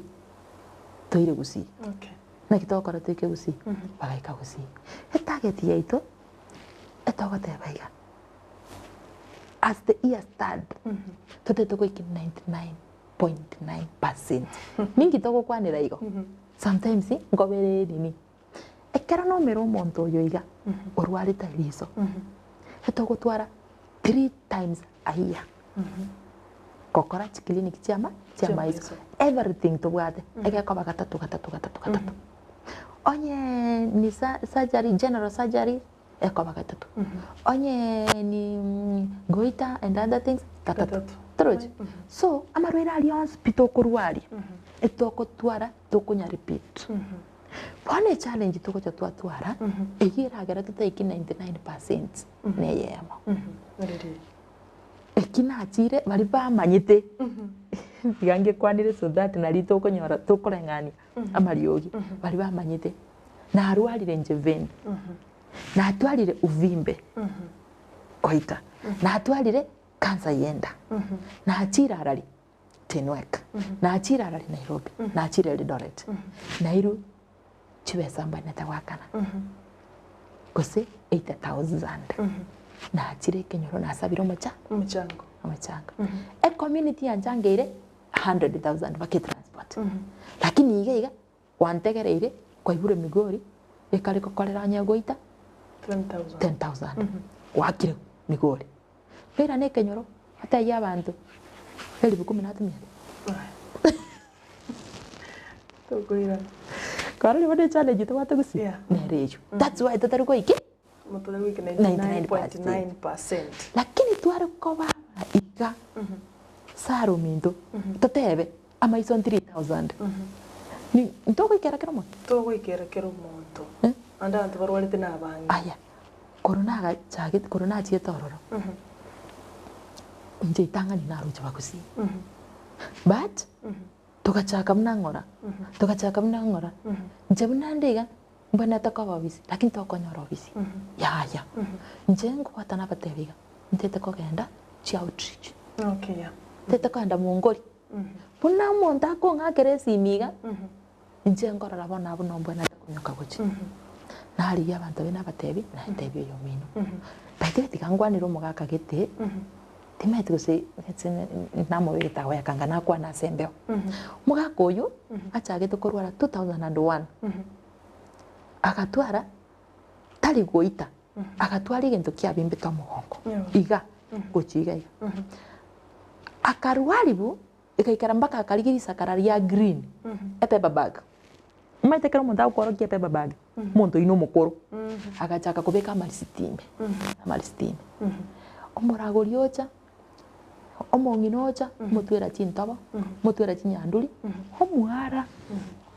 toire gusi Okay. na kitokora teke gusi bagaika gusi target yaito etogoteba iga as the year start tote toko iki 99.9% mingi toko kwanira igo sometimes ngobere nini ekera no mero monto yo iga orwari tariso etogotwara 3 times a year kokora clinic chama iso everything to bwate ege koba gatatu onye ni surgery general surgery ekoba gatatu onye ni goita and other things gatatu toroji so amarwera ali hospital kurwari etoko twara tokunya repeat Pone challenge tuko cha twara egira agera tutaiki 99% neyemo ekina atire bari bamanyite bigange kwanire so that nari tokonyora tokorengania amariogi bari bamanyite na arwarire njeveni na atwarire uvimbe oita na atwarire kansa yenda na atira arari Tenwek na atira arari Nairobi na atira Eldoret na iru chibesa neta wakana kose 80,000 na atire kenyoro na sabiro mchango e community yanjangeire 100,000 baki transport lakini igeiga wantegereire kwa ibure Migori ekare kokorera nyagoita 10,000 wakire Migori bera ne kenyoro hata yabantu 10,000 tokoira Karoli wade challenge to watagusi nerejo that's why tataruko iki 99.9%. Lakini tuare koba ika saro mindo tatebe ama ison 3,000 ni ntoko ikera kero monto Togo ikera kero monto anda antu barwale tena abangi aya corona ga chagit corona chie tororo nje itanga ni naru chabakusi but tukachaka mnangora nje mnandega mbona takoba obisi lakini tokonyora obisi ya nje ngwatana batebiga ntete kogenda chi outreach okay tete kanda mungori buna monta ko ngakere simiga nje ngorora bona abo nombo na kunyoka gochi nari abantu bena batebi na tebi yo mino baite tikangwanira mugaka gete timete gose namo bita wa kangana kwa na sembeo mugaka uyu achagete korwara 2001 agatwara tari goita agatwara igento kia bimbe to mugongo iga gochiga akarwaribu ikaikara mpaka akarigirisa kararia green paper bag maite kero monta ukoro kia paper bag monto ino mukoro agachaka kubeka malisitime omoragori ocha omonginocha mutwera chintobo mutwera chinyanduri omuara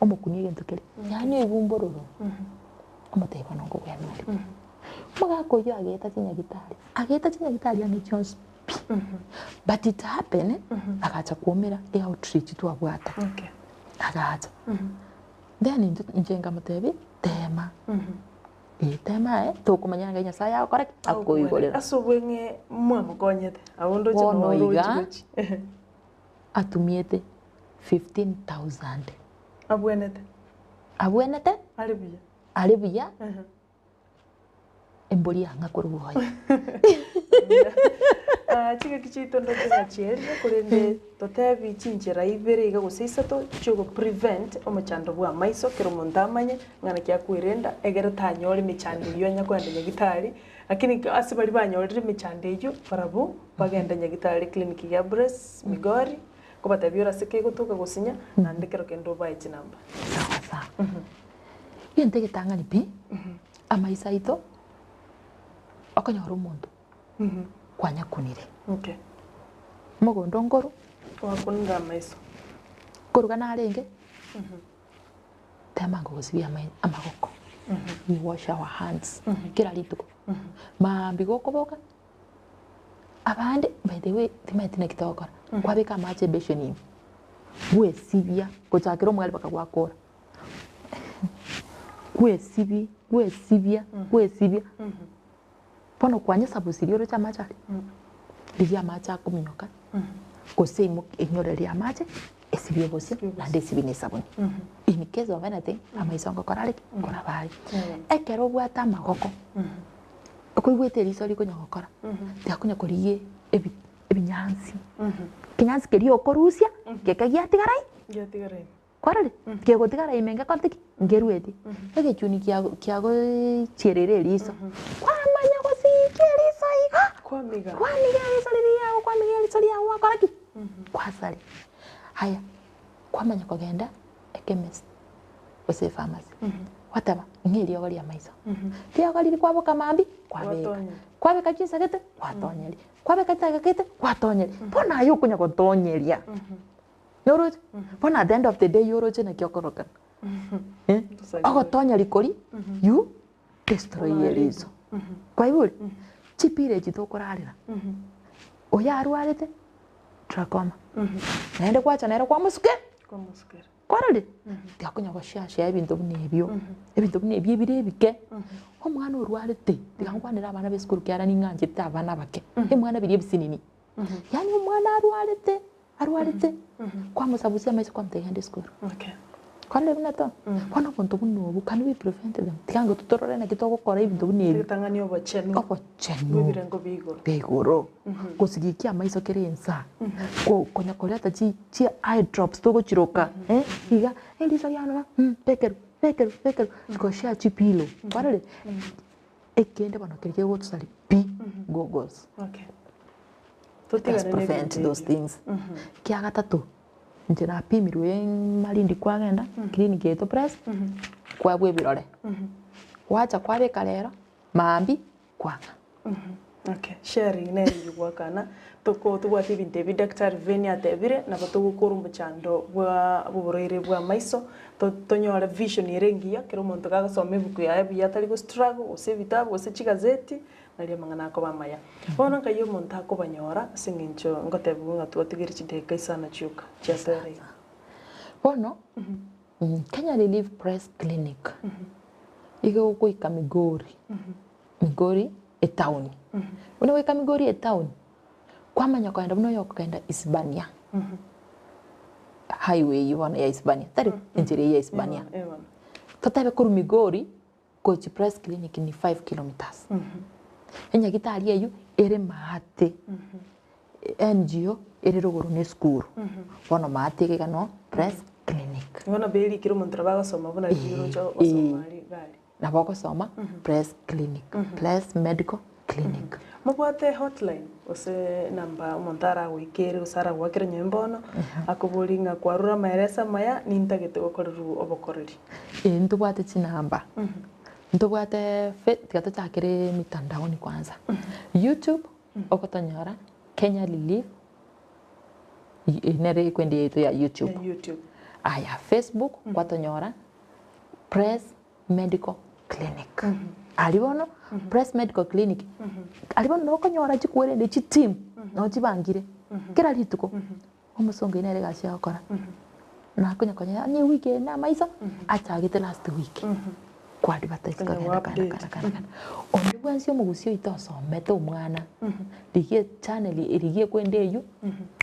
omukunie gento kere yani ibumbororo omoteba nongo gwenuri magako yo ageta chinyagitari ani chons but it happen agacha kuomera e outreach tu abwata agacha then njenga motebi tema tema tokumanya nganya saya correct akoigorera asobwenge mwa mukonyete abondo bono chino iga atumiete 15,000 abwenete alibuya embolia ngakurugoya chike kichitondo kinacheri kurende totebi chinjera ibere iga gusisa to chugo prevent omachando bwa maiso kero mondamanye ngana kya kwirenda egere tanyori michande yo nya kwenda nyagitari lakini asibali banyorire michande yo parabu bagenda nyagitari clinic ya Breast Migori ko batabiora sike gutuka gusinya nandikero kendo ba ichi namba sawa yente gitangani pi amaisa ito akanyoro mundu kwanya kunire mugondo ngoro wakunga maiso kuruga narenge temango gusibia amagoko we wash our hands kila lituko mambi goko boka abande by the way timete nekitokora kwabika amache besheni we sibia gochakiro mwali bakagwakora we sibia pono kwanya sabusirioro cha machari liria macha kuminyoka kosemo enyoreria mache esibie bosia na desibine sabuni in case of anything amaisongo korale korabari ekero bwata magoko okoigwete risori konyokora tiakunya koriye ebinyansi kinyansi kerio korusia kekagiatigarai korale kegotigara imenge kortiki ngerueti egechuni kiago cherere riso kwamanya gosikia riso iga kwamiga riso ria wakoraki kwasari haya kwamanya kogenda chemist ose pharmacy wataba ngeli yogori ya maiso yogori kwabo kamambi kwabeka kwabeka chisagete kwatonyeri kwabeka tagakete kwatonyeri bona yo kunya gotonyeria noro bona at the end of the day yoro chena kyokoroka ogotonya likori you destroy yerizo kwa hivyo chipire chitokorarira oya arwarete trachoma naende kwacha naero kwa musuke kwarali tyakunya goshasha ebintu bunebyo birebike omwana orwarete tikangwanira abana b'esukuru kyara ninganjete abana bake emwana biri ebisinini yani omwana arwarete kwa musabusia maiso kwa mtegende skuru kwani binato kwano konto bunobu can we prevent them tikango tutorore na kitoko kora ibintu bunebi tangani obochenu bibirengo bigoro kusigikia maiso kerensa konya korata chi eye drops togo chiroka iga elisa yana pekeru ko share chipilo kwarale ekende bano kerike go tusali pi gogos let's prevent those things kia gatatu njira pimirwe malindi kwagenda clinic yeto press kwa bwe birore wacha kwabeka rero mambi kwaga sharing ne yugwakana toko tubwati binte bi Dr. Veni atebire na batugukuru muchando bwa buburere bwa maiso tonyora vision irengia kero muntu gagasoma ibuku ya ebi yatari go struggle ose bitabu ose chigazeti nari mangana ko bamaya bona kayo muntu akobanyora singincho ngotebu ngatuatigiri chideka isana chuka chatere bono Kenya Relief Press Clinic igo kuika Migori etown una weka Migori etown kwamanya kwenda buno yokenda Isbania highway yona ya Isbania tari injiri ya Isbania totabe kuru Migori Coach Press Clinic ni 5 kilometers enya gitari eyu ere mahate NGO ere ruguru ne skuru bono mahate kegano Press Clinic bona beli kiro montra bagasoma bona biro cho basomali gali na bagosoma Press Clinic Press Medical Clinic mabwate hotline ose namba montara wikere usara gwakira nyembono akubulinga kwarura maeresa maya nintagete gokoruru obokoreri ntubwate chinamba ntubwate tigata takire mitandaoni kwanza YouTube okotonyora Kenya Relief nere kwende yetu ya YouTube aya Facebook kwatonyora Press Medical Clinic alibono Press Medical Clinic alibono nokonyora chikwere chi team no chibangire kira lituko omusonga inere gasya akora na konya ni weekend na maiso achagite last week kwa advertise kana ondi bwansi omugusio itosomete omwana ligie channel irigie kwendeyo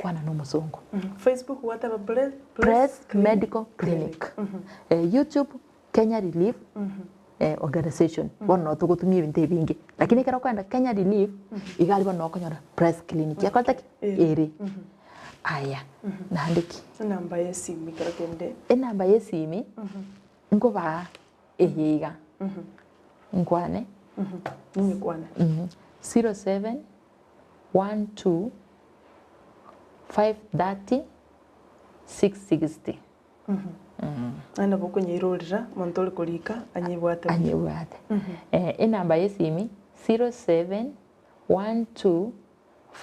kwana no musongo Facebook whatever Press Medical Clinic YouTube Kenya Relief organization bono tugutumia ibintu bingi lakini kera kwenda Kenya Relief igali bono konyora Press Clinic yakolta ere aya nandiki namba yesimi kera kende namba yesimi ngoba eyiga nkwane nyikwane 07 12 530 660 ana bokonye irorira montole kolika anyibwate namba yesimi 07 12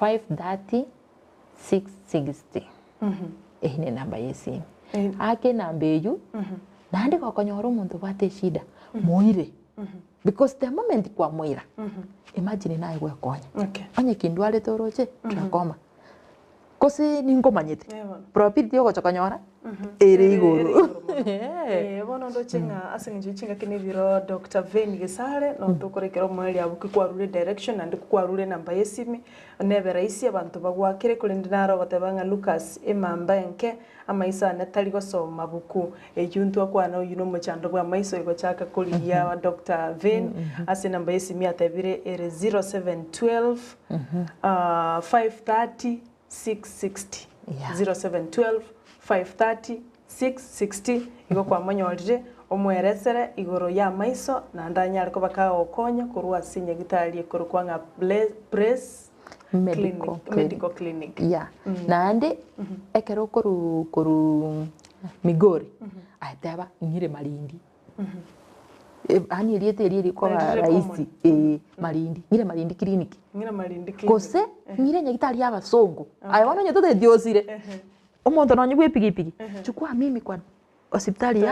530 660 ehine namba yesimi ake namba eyu nandi kokonyora omuntu bwate shida moire because the moment kwa moira imagine naye gwekonya onye kindwale toroche trakoma kosi ningomanyete probability yoko chokonyora ere iguru bono ndo chenga asenje chinga kinebiro Dr. Veni Gesare no tukorekera omwali abuki kwarure direction and kwarure namba yesimi nebe raisi abantu bagwakire kulindinaro batebanga Lucas emamba enke amaisa natali gosoma buku ejuntu akwana yuno muchando bwa maiso igo chaka kuliya wa Dr. Veni ase namba yesimi atebire ere 0712 530 660 0712 530 660 igo kwa manyolire omweresere igoro ya maiso na ndanya ariko bakaokonya kurwa sinye gitali kuru kwanga Press Medical Clinic ya nande ekero koru Migori ataba ngire Malindi ani eliete eli kwa raisi Malindi ngire Malindi clinic kose ngire nyagitari y'abasongo ayo wana nyoto diosire omuntu no nyigwe pigipigi chukua mimi kwa hospitali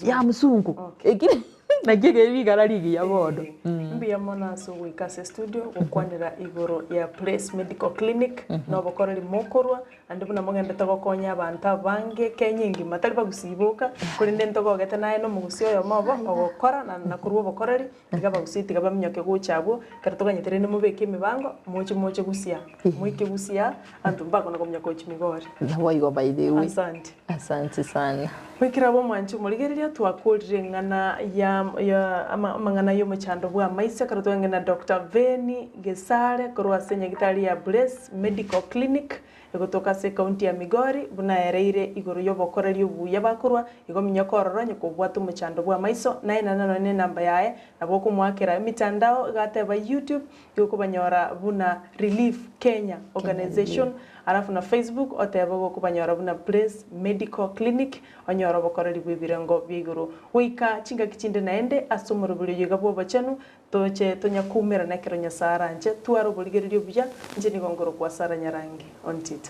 ya mzungu ekire nagege bigararigi ya bodo mbia mona so wikase studio ukwanira igoro ya Place Medical Clinic no bokoreri mokorwa andi buna mogende togokonya abantu bange kenyingi matari bagusiboka kuri ndento gogete naye no mugusio yo mobo mogokora na kurwo bokoreri ngaba gusiti gaba minyoke guchabo kare toganyetere ne mubeke mibango moche gusia mwike gusia antu mbako na komnya coach migori yawo by the way asante sana wikira bo mwanchu muligeriria twakurire ngana ya amangana yo muchando bwa maisha karatwange na Dr. Veni Gesare korwa senya gitari ya Place Medical Clinic egotoka se county ya Migori buna ereire igoro yo bokoreri obuya bakorwa igominya kororo nyiko bwatu muchando bwa maiso na ina ne namba yae nabo kumwakira mitandao gateba YouTube yokubanyora buna Relief Kenya Organization alafu na Facebook oteba gokubanyora buna Place Medical Clinic onyora bokoreri bwibirengo bigoro wika chinga kichinde naende asomoro buli yiga bwo bachanu toche tonya kumera na kironya sara nje twaro buligerio buya nje ni gongoro kwa sara nyarangi on TV.